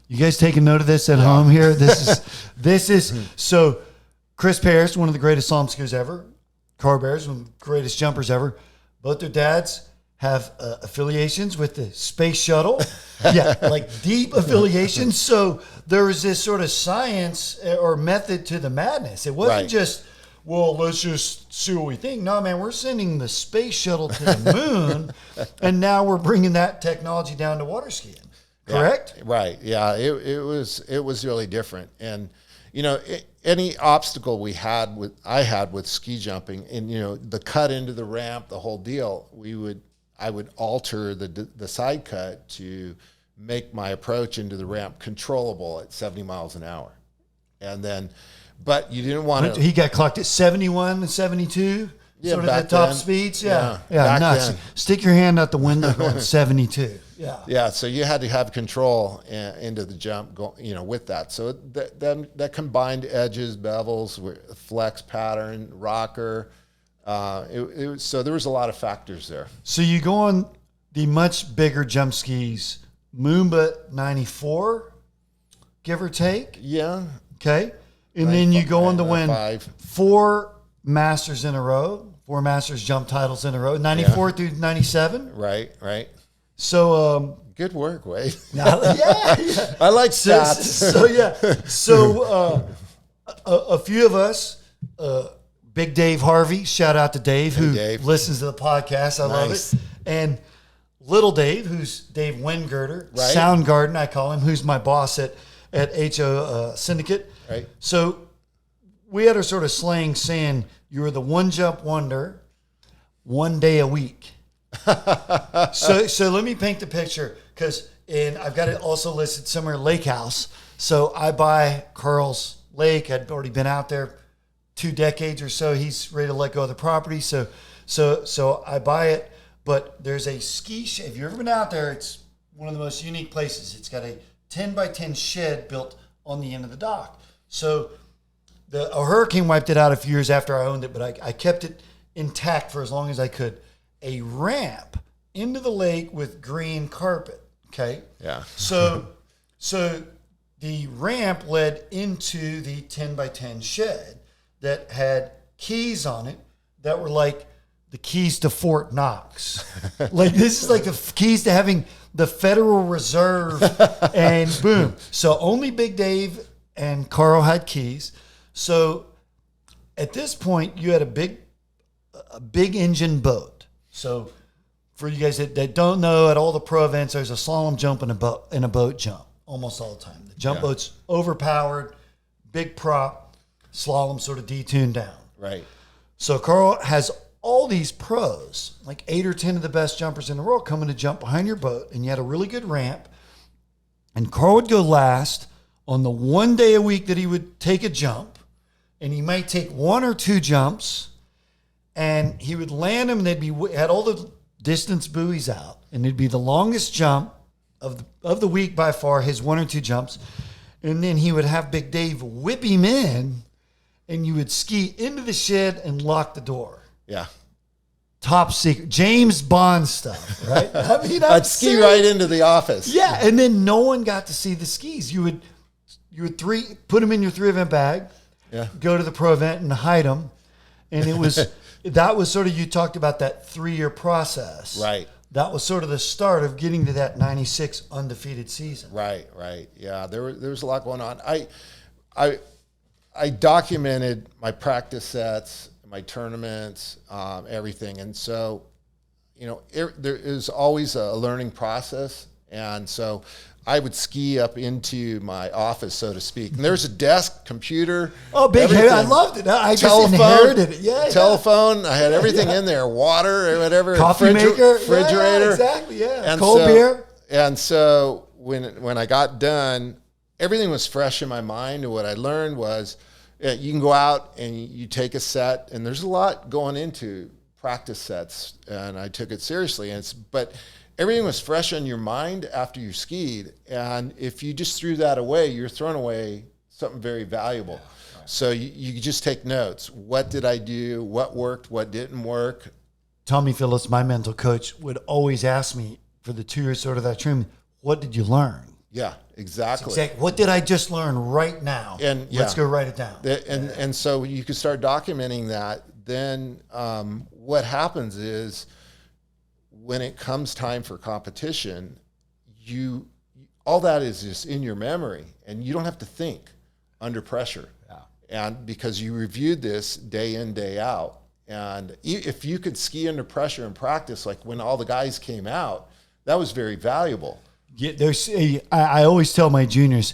You guys taking note of this at home here? This is so. Chris Parrish, one of the greatest slalom skiers ever. Carl Roberge, one of the greatest jumpers ever. Both their dads have affiliations with the space shuttle. Yeah, like deep affiliations. So there was this sort of science or method to the madness. It wasn't Right. just, well, let's just see what we think. No, man, we're sending the space shuttle to the moon, and now we're bringing that technology down to water skiing. Correct? Yeah, right. Yeah, it was really different. And any obstacle I had with ski jumping, and the cut into the ramp, the whole deal, I would alter the side cut to make my approach into the ramp controllable at 70 miles an hour. And then, but you didn't want to. He got clocked at 71 and 72, sort of the top speeds. Yeah, nuts. Then. Stick your hand out the window going 72. Yeah. So you had to have control into the jump, with that. So that combined edges, bevels, flex pattern, rocker. So there was a lot of factors there. So you go on the much bigger jump skis, Moomba 94, give or take. Yeah. Okay. And then you go on to win 4 Masters in a row, 4 Masters jump titles in a row, 94 through 97. Right. So, good work, Wade. Yeah. I like stats. So a few of us, Big Dave Harvey, shout out to Dave, who listens to the podcast. I love it. And Little Dave, who's Dave Wingirter, Soundgarden, I call him, who's my boss at HO Syndicate. Right. So we had a sort of slang saying, you were the one jump wonder, one day a week. So let me paint the picture, and I've got it also listed somewhere, Lake House. So I buy Carl's lake. I'd already been out there 2 decades or so. He's ready to let go of the property. So I buy it. But there's a ski shed. If you've ever been out there, it's one of the most unique places. It's got a 10 by 10 shed built on the end of the dock. So a hurricane wiped it out a few years after I owned it, but I kept it intact for as long as I could. A ramp into the lake with green carpet. Okay. Yeah. So the ramp led into the 10 by 10 shed that had keys on it that were like the keys to Fort Knox. Like, this is like the keys to having the Federal Reserve, and boom. So only Big Dave and Carl had keys. So at this point, you had a big engine boat. So for you guys that don't know, at all the pro events, there's a slalom jump and a boat jump almost all the time. The jump boat's overpowered, big prop, slalom sort of detuned down. Right. So Carl has all these pros, like 8 or 10 of the best jumpers in the world, coming to jump behind your boat, and you had a really good ramp. And Carl would go last on the one day a week that he would take a jump, and he might take 1 or 2 jumps, and he would land them, and had all the distance buoys out, and it'd be the longest jump of the week by far, his 1 or 2 jumps, and then he would have Big Dave whip him in, and you would ski into the shed and lock the door. Yeah. Top secret. James Bond stuff, right? I mean, I'd ski right into the office. Yeah, and then no one got to see the skis. You would put them in your 3-event bag, go to the pro event and hide them. And it was that was sort of, you talked about that 3-year process. Right. That was sort of the start of getting to that 96 undefeated season. Right. Yeah, there was a lot going on. I documented my practice sets, my tournaments, everything. And so, there is always a learning process. And so I would ski up into my office, so to speak. And there's a desk, computer. Oh, big head. I loved it. I just inherited it. Yeah. Telephone. I had everything in there. Water, whatever. Coffee maker. Refrigerator. Yeah, exactly. Yeah. And cold beer. And so when I got done, everything was fresh in my mind. And what I learned was, you can go out and you take a set, and there's a lot going into practice sets, and I took it seriously. But everything was fresh in your mind after you skied, and if you just threw that away, you're throwing away something very valuable. Yeah, right. So you just take notes. What did I do? What worked? What didn't work? Tommy Phillips, my mental coach, would always ask me for the 2 years sort of that training, what did you learn? Yeah, exactly. What did I just learn right now? And let's go write it down. And so you can start documenting that. Then what happens is, when it comes time for competition, all that is just in your memory, and you don't have to think under pressure. Yeah. And because you reviewed this day in, day out, and if you could ski under pressure in practice, like when all the guys came out, that was very valuable. Yeah, I always tell my juniors,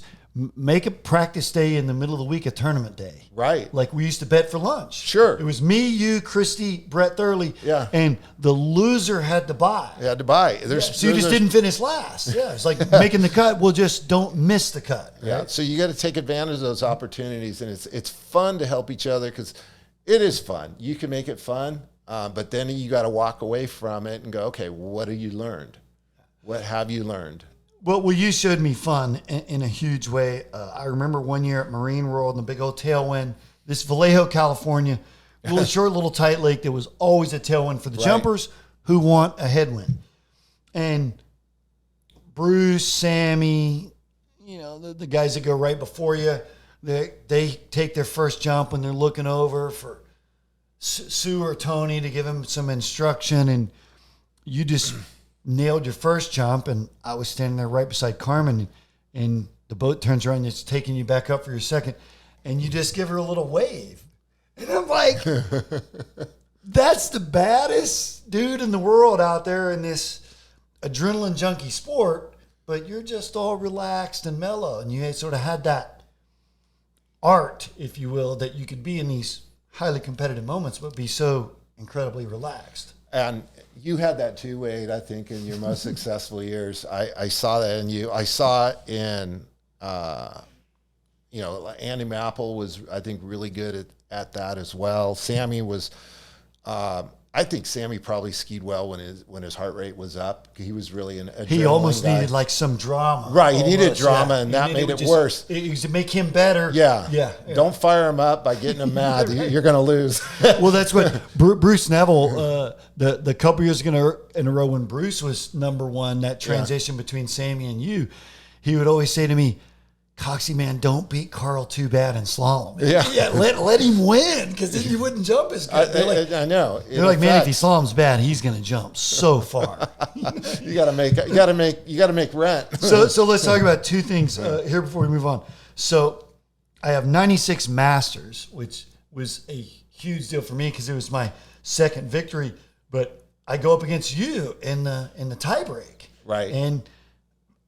make a practice day in the middle of the week a tournament day. Right. Like we used to bet for lunch. Sure. It was me, you, Christy, Brett Thurley. Yeah. And the loser had to buy. You had to buy. So you just didn't finish last. Yeah. It's like making the cut. Well, just don't miss the cut. Right? Yeah. So you got to take advantage of those opportunities, and it's fun to help each other because it is fun. You can make it fun, but then you got to walk away from it and go, okay, what have you learned? What have you learned? Well, you showed me fun in a huge way. I remember one year at Marine World in the big old tailwind, this Vallejo, California, really short little tight lake. There was always a tailwind for the jumpers who want a headwind. And Bruce, Sammy, the guys that go right before you, they take their first jump and they're looking over for Sue or Tony to give them some instruction. And you just nailed your first jump, and I was standing there right beside Carmen, and the boat turns around and it's taking you back up for your second, and you just give her a little wave. And I'm like, that's the baddest dude in the world out there in this adrenaline junkie sport, but you're just all relaxed and mellow, and you sort of had that art, if you will, that you could be in these highly competitive moments, but be so incredibly relaxed. And you had that too, Wade, I think, in your most successful years. I saw that in you. I saw it in, Andy Mapple was, I think, really good at that as well. Sammy was, I think Sammy probably skied well when his heart rate was up. He was really an adrenaline He almost guy. Needed like some drama. Right, he needed drama, and that made it worse. It used to make him better. Yeah. Don't fire him up by getting him mad. You're going to lose. Well, that's what Bruce Neville, the couple years in a row when Bruce was number one, that transition between Sammy and you, he would always say to me, Coxie, man, don't beat Carl too bad in slalom. Yeah. Let him win, because then you wouldn't jump as good. I know. They're like, man, if he slaloms bad, he's going to jump so far. You got to make rent. So let's talk about two things here before we move on. So I have 96 Masters, which was a huge deal for me because it was my second victory. But I go up against you in the tie break, right? And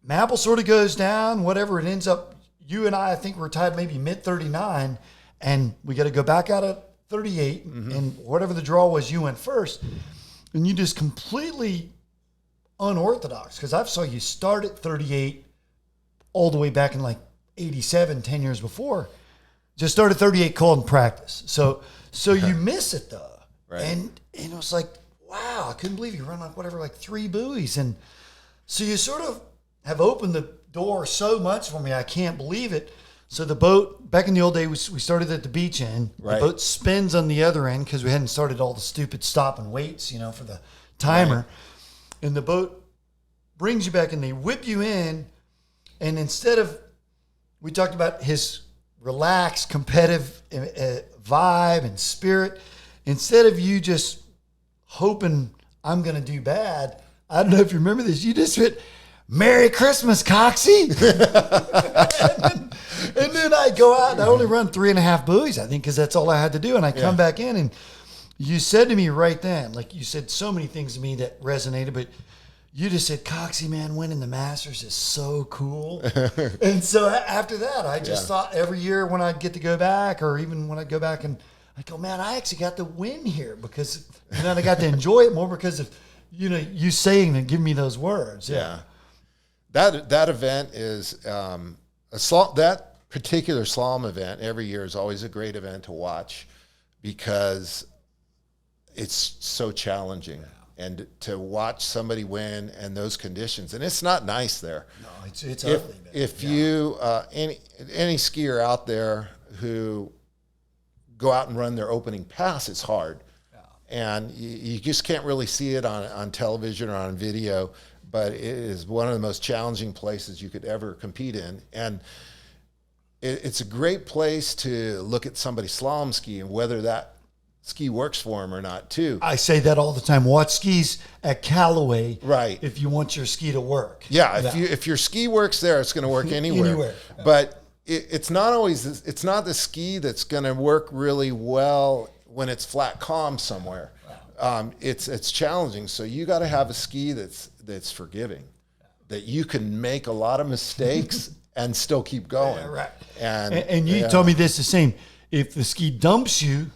Mapple sort of goes down. Whatever it ends up. You and I think we're tied maybe mid 39, and we got to go back out at 38, and whatever the draw was, you went first, and you just completely unorthodox, because I saw you start at 38 all the way back in like 87, 10 years before. Just started 38 cold in practice. So you miss it though. Right. And it was like, wow, I couldn't believe you run like 3 buoys. And so you sort of have opened the door so much for me, I can't believe it. So the boat, back in the old day, we started at the beach end. Right. The boat spins on the other end because we hadn't started all the stupid stop and waits, for the timer. Right. And the boat brings you back and they whip you in. And instead of, we talked about his relaxed, competitive vibe and spirit, instead of you just hoping I'm going to do bad, I don't know if you remember this, you just went, Merry Christmas, Coxie. and then I go out and I only run 3.5 buoys, I think, because that's all I had to do. And I come back in, and you said to me right then, like you said so many things to me that resonated, but you just said, Coxie, man, winning the Masters is so cool. And so after that, I just thought every year when I'd get to go back, or even when I'd go back and I go, man, I actually got to win here, because then I got to enjoy it more because of, you saying and giving me those words. Yeah. That event is that particular slalom event every year is always a great event to watch, because it's so challenging, and to watch somebody win in those conditions, and it's not nice there. No, it's ugly. If you any skier out there who go out and run their opening pass, it's hard, and you just can't really see it on television or on video. But it is one of the most challenging places you could ever compete in. And it's a great place to look at somebody slalom ski and whether that ski works for them or not, too. I say that all the time. Watch skis at Callaway, right? If you want your ski to work. Yeah, if your ski works there, it's going to work anywhere. But it's not always. It's not the ski that's going to work really well when it's flat calm somewhere. It's challenging. So you got to have a ski that's forgiving, that you can make a lot of mistakes and still keep going. Yeah, right. And you told me this the same. If the ski dumps you,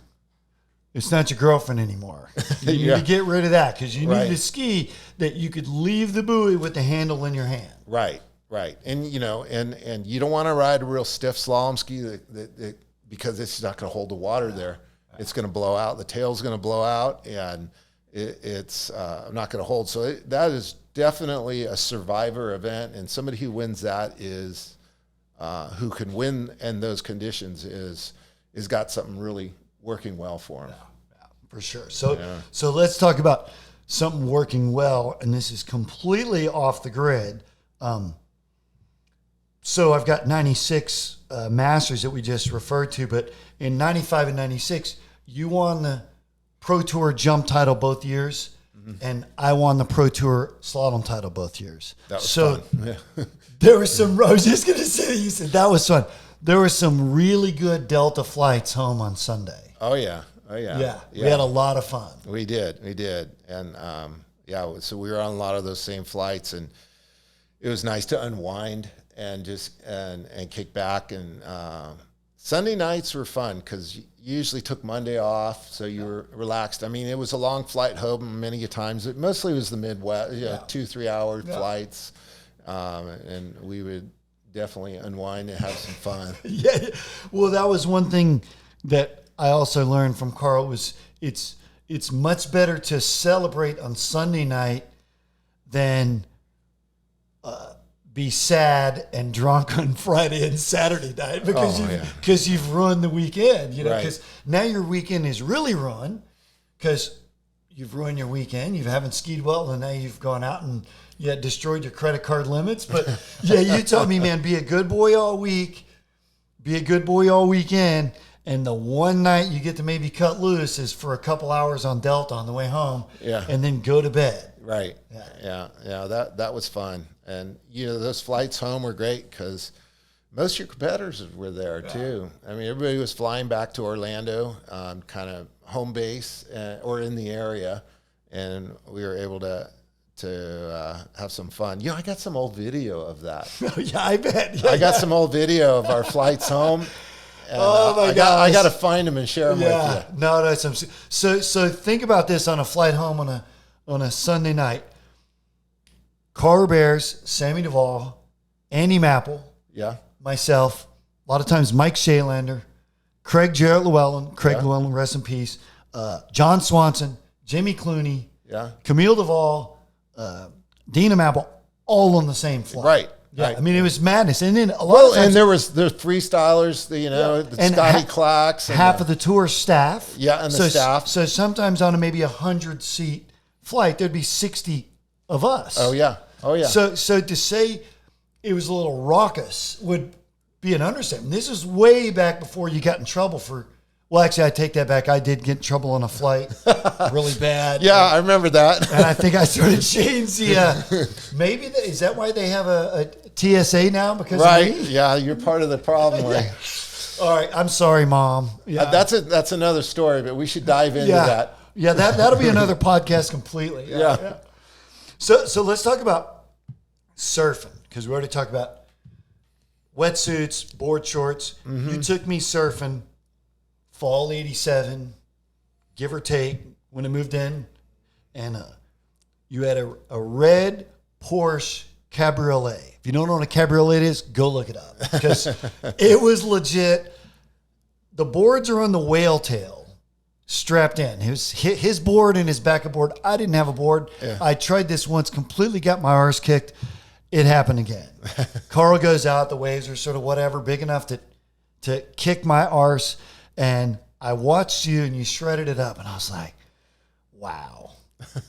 it's not your girlfriend anymore. You need to get rid of that because you need a ski that you could leave the buoy with the handle in your hand. Right. And, and you don't want to ride a real stiff slalom ski that because it's not going to hold the water there. It's going to blow out. The tail's going to blow out, and it's not going to hold. So that is definitely a survivor event, and somebody who wins that is who can win in those conditions is got something really working well for him. Yeah, for sure. So let's talk about something working well, and this is completely off the grid. So I've got 96 Masters that we just referred to, but in 95 and 96, you won the Pro Tour jump title both years, and I won the Pro Tour slalom title both years. That was fun. Yeah. There was some, I was just going to say, you said that was fun. There were some really good Delta flights home on Sunday. Oh, yeah. Yeah. We had a lot of fun. We did. And, so we were on a lot of those same flights, and it was nice to unwind and just and kick back. And Sunday nights were fun because you usually took Monday off, so you were relaxed. I mean, it was a long flight home many times. It mostly was the Midwest, 2-3 hour flights, and we would definitely unwind and have some fun. Yeah. Well, that was one thing that I also learned from Carl was it's much better to celebrate on Sunday night than be sad and drunk on Friday and Saturday night because you've ruined the weekend, because now your weekend is really ruined because you've ruined your weekend. You haven't skied well, and now you've gone out and destroyed your credit card limits. But you told me, man, be a good boy all week, be a good boy all weekend, and the one night you get to maybe cut loose is for a couple hours on Delta on the way home, and then go to bed. Right. Yeah. That was fun. And, those flights home were great because most of your competitors were there too. I mean, everybody was flying back to Orlando, kind of home base or in the area. And we were able to have some fun. I got some old video of that. Yeah, I bet. Yeah, I got some old video of our flights home. And, oh my God! I got to find them and share them with you. No, that's so. Think about this on a flight home on a Sunday night. Carl Roberge, Sammy Duvall, Andy Mapple, myself, a lot of times Mike Shaylander, Craig Jarrett Llewellyn, Llewellyn, rest in peace, John Swanson, Jimmy Clooney, Camille Duvall, Dina Mapple, all on the same flight. Right. Yeah, right. I mean, it was madness. And then a lot of times, and there's freestylers, the Scotty Clacks. And half of the tour staff. Yeah, and the staff. So sometimes on maybe 100-seat flight, there'd be 60 of us. Oh, yeah. So to say it was a little raucous would be an understatement. This is way back before you got in trouble for, well, actually, I take that back. I did get in trouble on a flight really bad. Yeah, I remember that. And I think I started changing is that why they have a TSA now? Because of me? Yeah, you're part of the problem. All right, I'm sorry, Mom. Yeah, that's another story, but we should dive into that. Yeah, that'll be another podcast completely. Yeah. So let's talk about surfing because we already talked about wetsuits, board shorts. Mm-hmm. You took me surfing fall 87, give or take, when I moved in, and you had a red Porsche Cabriolet. If you don't know what a cabriolet is, go look it up because it was legit. The boards are on the whale tail. Strapped in. It was his board and his backup board. I didn't have a board. Yeah. I tried this once, completely got my arse kicked. It happened again. Carl goes out. The waves are sort of whatever, big enough to kick my arse. And I watched you and you shredded it up. And I was like, wow,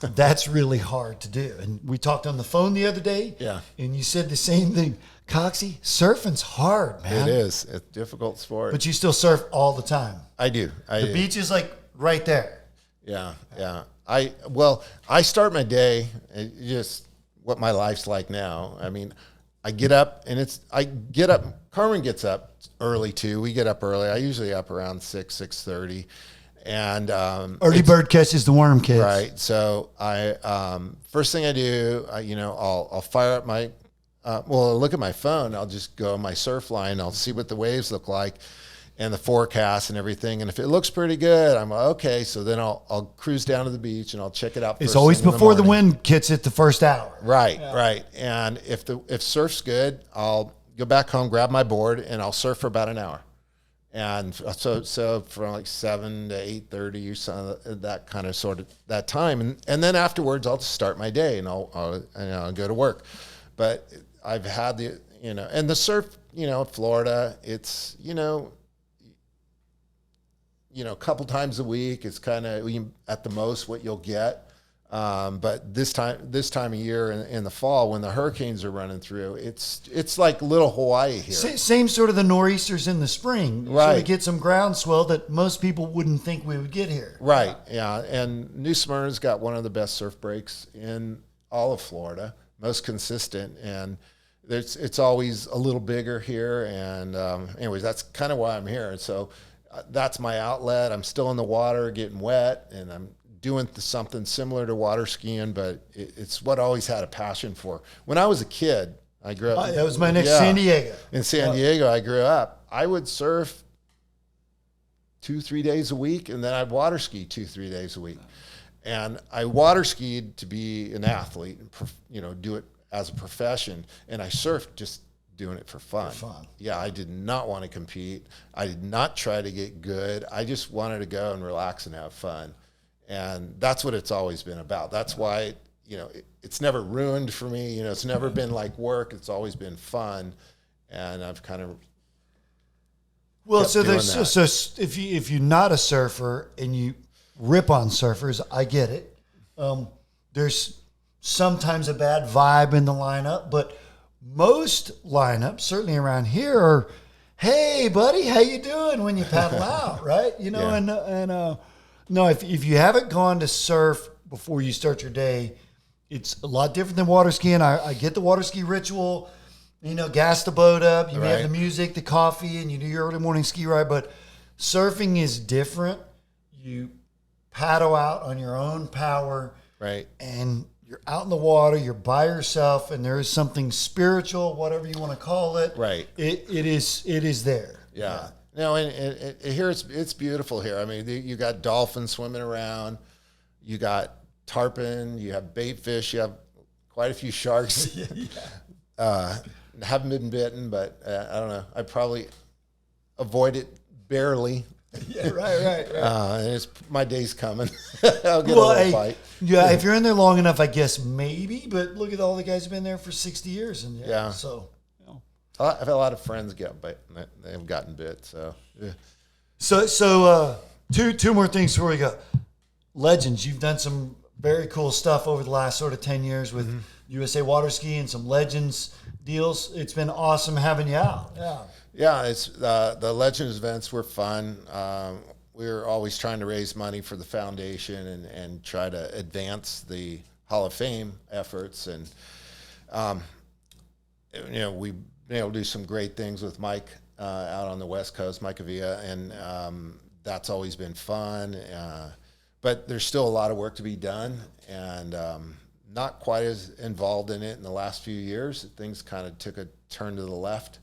that's really hard to do. And we talked on the phone the other day. Yeah. And you said the same thing. Coxie, surfing's hard, man. It is. It's a difficult sport. But you still surf all the time. I do. The beach is like right there. Yeah. I start my day just what my life's like now. I mean, I get up Carmen gets up early too. We get up early. I usually up around 6:30. And early bird catches the worm, kids. Right. So I first thing I do, I'll fire up my Well, I'll look at my phone. I'll just go on my surf line. I'll see what the waves look like and the forecast and everything. And if it looks pretty good, I'm like, okay. So then I'll cruise down to the beach and I'll check it out. It's always before the wind hits it the first hour. Right, right. And if surf's good, I'll go back home, grab my board, and I'll surf for about an hour. And so from like 7 to 8:30 or something, that kind of sort of that time. And then afterwards, I'll just start my day and I'll go to work. But I've had and the surf, Florida, it's, a couple times a week is kind of at the most what you'll get. But this time of year in the fall, when the hurricanes are running through, it's like little Hawaii here. Same sort of the nor'easters in the spring. Right. So we get some groundswell that most people wouldn't think we would get here. Right. Yeah. And New Smyrna's got one of the best surf breaks in all of Florida, most consistent, and it's always a little bigger here. And anyways, that's kind of why I'm here. And so that's my outlet. I'm still in the water, getting wet, and I'm doing something similar to water skiing, but it's what I always had a passion for. When I was a kid, I grew up. That was my next San Diego. In San Diego, I grew up. I would surf 2-3 days a week, and then I'd water ski 2-3 days a week. And I water skied to be an athlete and do it as a profession, and I surfed just doing it for fun. Yeah, I did not want to compete. I did not try to get good. I just wanted to go and relax and have fun. And that's what it's always been about. That's why, it's never ruined for me. It's never been like work. It's always been fun. And I've kind of so if you're not a surfer and you rip on surfers, I get it. There's sometimes a bad vibe in the lineup, but most lineups, certainly around here, are, hey, buddy, how you doing when you paddle out, right? No, if you haven't gone to surf before you start your day, it's a lot different than water skiing. I get the water ski ritual, gas the boat up, you may have the music, the coffee, and you do your early morning ski ride, but surfing is different. You paddle out on your own power, right? And you're out in the water, you're by yourself, and there is something spiritual, whatever you want to call it. Right. It is there. Yeah. No, and here it's beautiful here. I mean, you got dolphins swimming around, you got tarpon, you have bait fish, you have quite a few sharks. Haven't been bitten, but I don't know. I probably avoid it barely. Yeah, right. And my day's coming. I'll get a little bite. Yeah, if you're in there long enough, I guess maybe. But look at all the guys who've been there for 60 years, and so. I've had a lot of friends get bit. They've gotten bit. So, yeah. So two more things before we go. Legends, you've done some very cool stuff over the last sort of 10 years with USA Water Ski and some Legends deals. It's been awesome having you out. Yeah, it's the Legends events were fun. We're always trying to raise money for the foundation and try to advance the Hall of Fame efforts. And we've been able to do some great things with Mike out on the West Coast, Mike Avia, and that's always been fun. But there's still a lot of work to be done, and not quite as involved in it in the last few years. Things kind of took a turn to the left,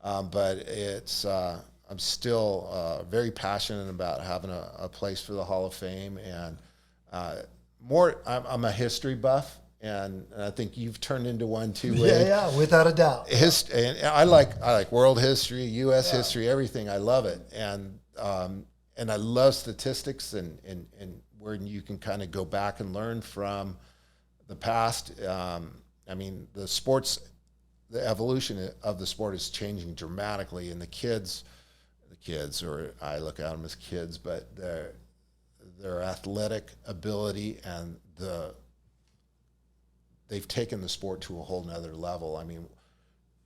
but it's I'm still very passionate about having a place for the Hall of Fame, and I'm a history buff. And I think you've turned into one too, Wade. Yeah, without a doubt. And I like world history, U.S. history, everything. I love it, and I love statistics and where you can kind of go back and learn from the past. I mean, the evolution of the sport is changing dramatically, and the kids, or I look at them as kids, but their athletic ability and they've taken the sport to a whole nother level. I mean,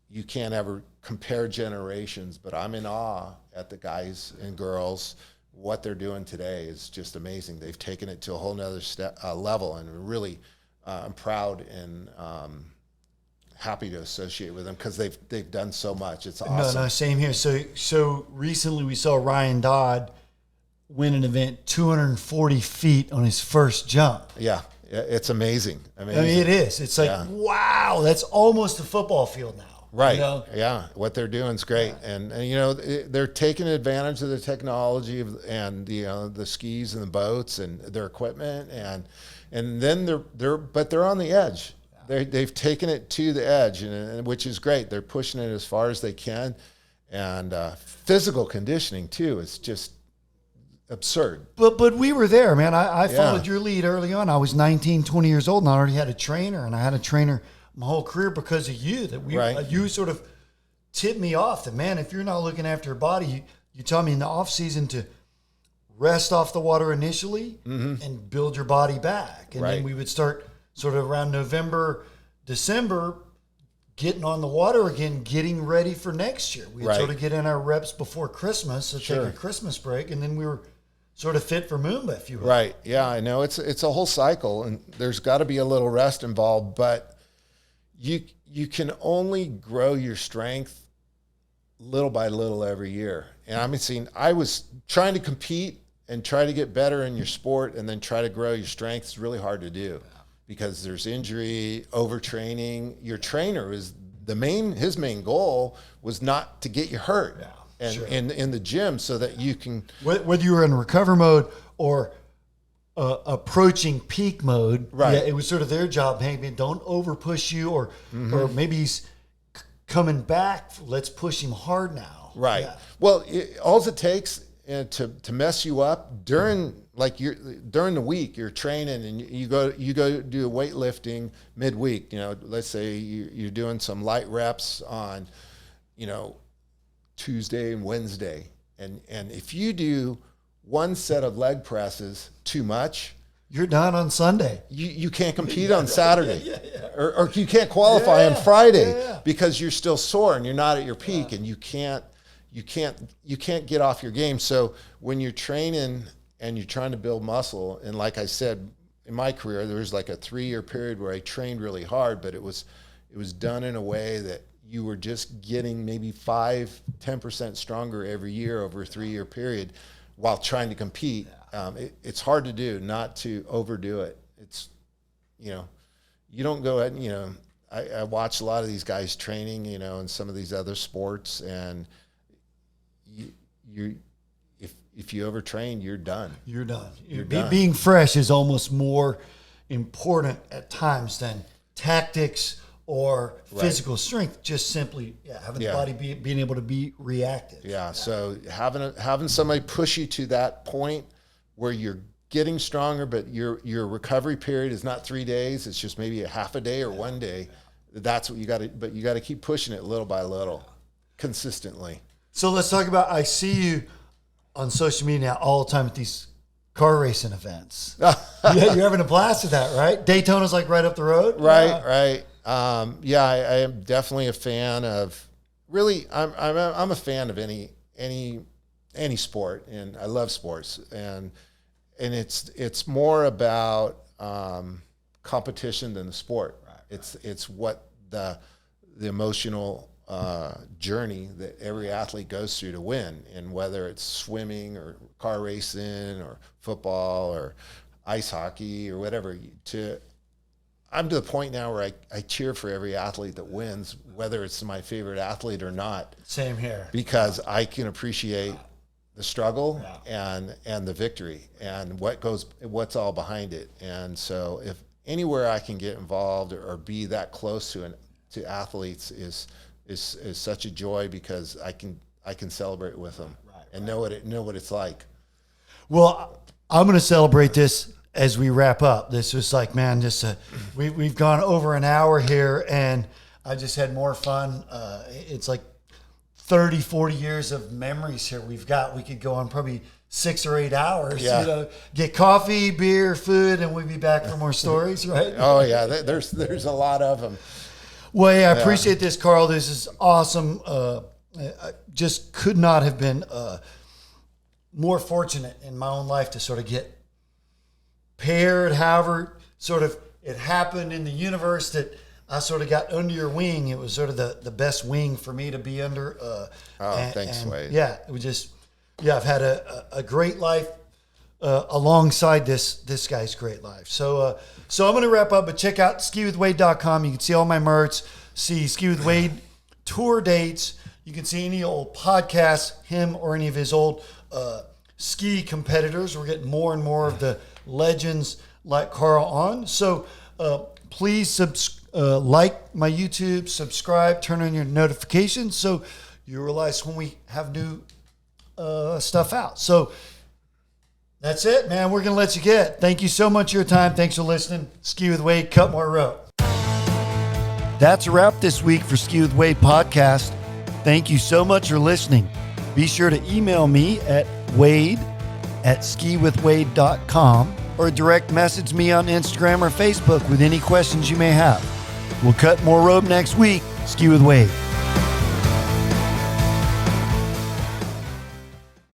you can't ever compare generations, but I'm in awe at the guys and girls. What they're doing today is just amazing. They've taken it to a whole nother level, and really, I'm proud and happy to associate with them because they've done so much. It's awesome. No, same here. So recently we saw Ryan Dodd win an event 240 feet on his first jump. Yeah. it's amazing. I mean, it is. It's like, wow, that's almost a football field now. Right. You know? Yeah. What they're doing is great. And you know, they're taking advantage of the technology and, you know, the skis and the boats and their equipment. And then they're on the edge. They've taken it to the edge, and which is great. They're pushing it as far as they can. And physical conditioning too is just absurd. But we were there, man. I followed your lead early on. I was 19, 20 years old, and I already had a trainer, and I had a trainer my whole career because of you. You sort of tipped me off that, man, if you're not looking after your body, you tell me in the off season to rest off the water initially and build your body back. And then we would start sort of around November, December, getting on the water again, getting ready for next year. We'd sort of get in our reps before Christmas, so take a Christmas break, and then we were sort of fit for Moomba, if you will. Right. Yeah, I know. It's a whole cycle, and there's got to be a little rest involved, but you can only grow your strength little by little every year. And I was trying to compete and try to get better in your sport and then try to grow your strength. It's really hard to do because there's injury, overtraining. Your trainer is his main goal was not to get you hurt. Yeah. And in the gym so that you can... Whether you were in recover mode or approaching peak mode, it was sort of their job. Hey, man, don't over push you, or maybe he's coming back. Let's push him hard now. Right. Yeah. Well, all it takes to mess you up during the week, you're training and you go do weightlifting midweek. You know, let's say you're doing some light reps on, you know, Tuesday and Wednesday, and if you do one set of leg presses too much, you're done on Sunday. You can't compete on Saturday, or you can't qualify on Friday because you're still sore and you're not at your peak, and you can't get off your game. So when you're training and you're trying to build muscle, and like I said, in my career there was like a 3-year period where I trained really hard, but it was done in a way that you were just getting maybe 5-10% stronger every year over a 3-year period while trying to compete. It's hard to do, not to overdo it. It's, you know, you don't go ahead and, you know, I watch a lot of these guys training, you know, in some of these other sports, and if you overtrain, you're done. You're done. Being fresh is almost more important at times than tactics or physical strength. Just simply having the body being able to be reactive. So having somebody push you to that point where you're getting stronger, but your recovery period is not 3 days, it's just maybe a half a day or 1 day. That's what you got to, but you got to keep pushing it little by little, consistently. So let's talk about, I see you on social media now all the time at these car racing events. You're having a blast with that, right? Daytona's like right up the road. Right. I am definitely a fan of. Really, I'm a fan of any sport, and I love sports, and it's more about competition than the sport. It's what the emotional journey that every athlete goes through to win, and whether it's swimming or car racing or football or ice hockey or whatever. I'm to the point now where I cheer for every athlete that wins, whether it's my favorite athlete or not. Same here. Because I can appreciate the struggle and the victory and what's all behind it. And so if anywhere I can get involved or be that close to athletes is such a joy, because I can celebrate with them and know what it's like. Well, I'm going to celebrate this as we wrap up. This was like, man, we've gone over an hour here, and I just had more fun. It's like 30, 40 years of memories here we could go on probably 6 or 8 hours, you know, get coffee, beer, food, and we'll be back for more stories, right? Oh yeah. There's a lot of them. Well, I appreciate this, Carl. This is awesome. I just could not have been more fortunate in my own life to sort of get paired, however sort of it happened in the universe that I sort of got under your wing. It was sort of the best wing for me to be under. Thanks, Wade. Yeah, it was just, I've had a great life alongside this guy's great life. So I'm going to wrap up, but check out skiwithwade.com. You can see all my merch, see Ski with Wade tour dates. You can see any old podcasts, him or any of his old ski competitors. We're getting more and more of the legends like Carl on. So please like my YouTube, subscribe, turn on your notifications so you realize when we have new stuff out. So that's it, man. We're going to let you get. Thank you so much for your time. Thanks for listening. Ski with Wade, cut more rope. That's a wrap this week for Ski with Wade podcast. Thank you so much for listening. Be sure to email me at wade@skiwithwade.com or direct message me on Instagram or Facebook with any questions you may have. We'll cut more rope next week. Ski with Wade.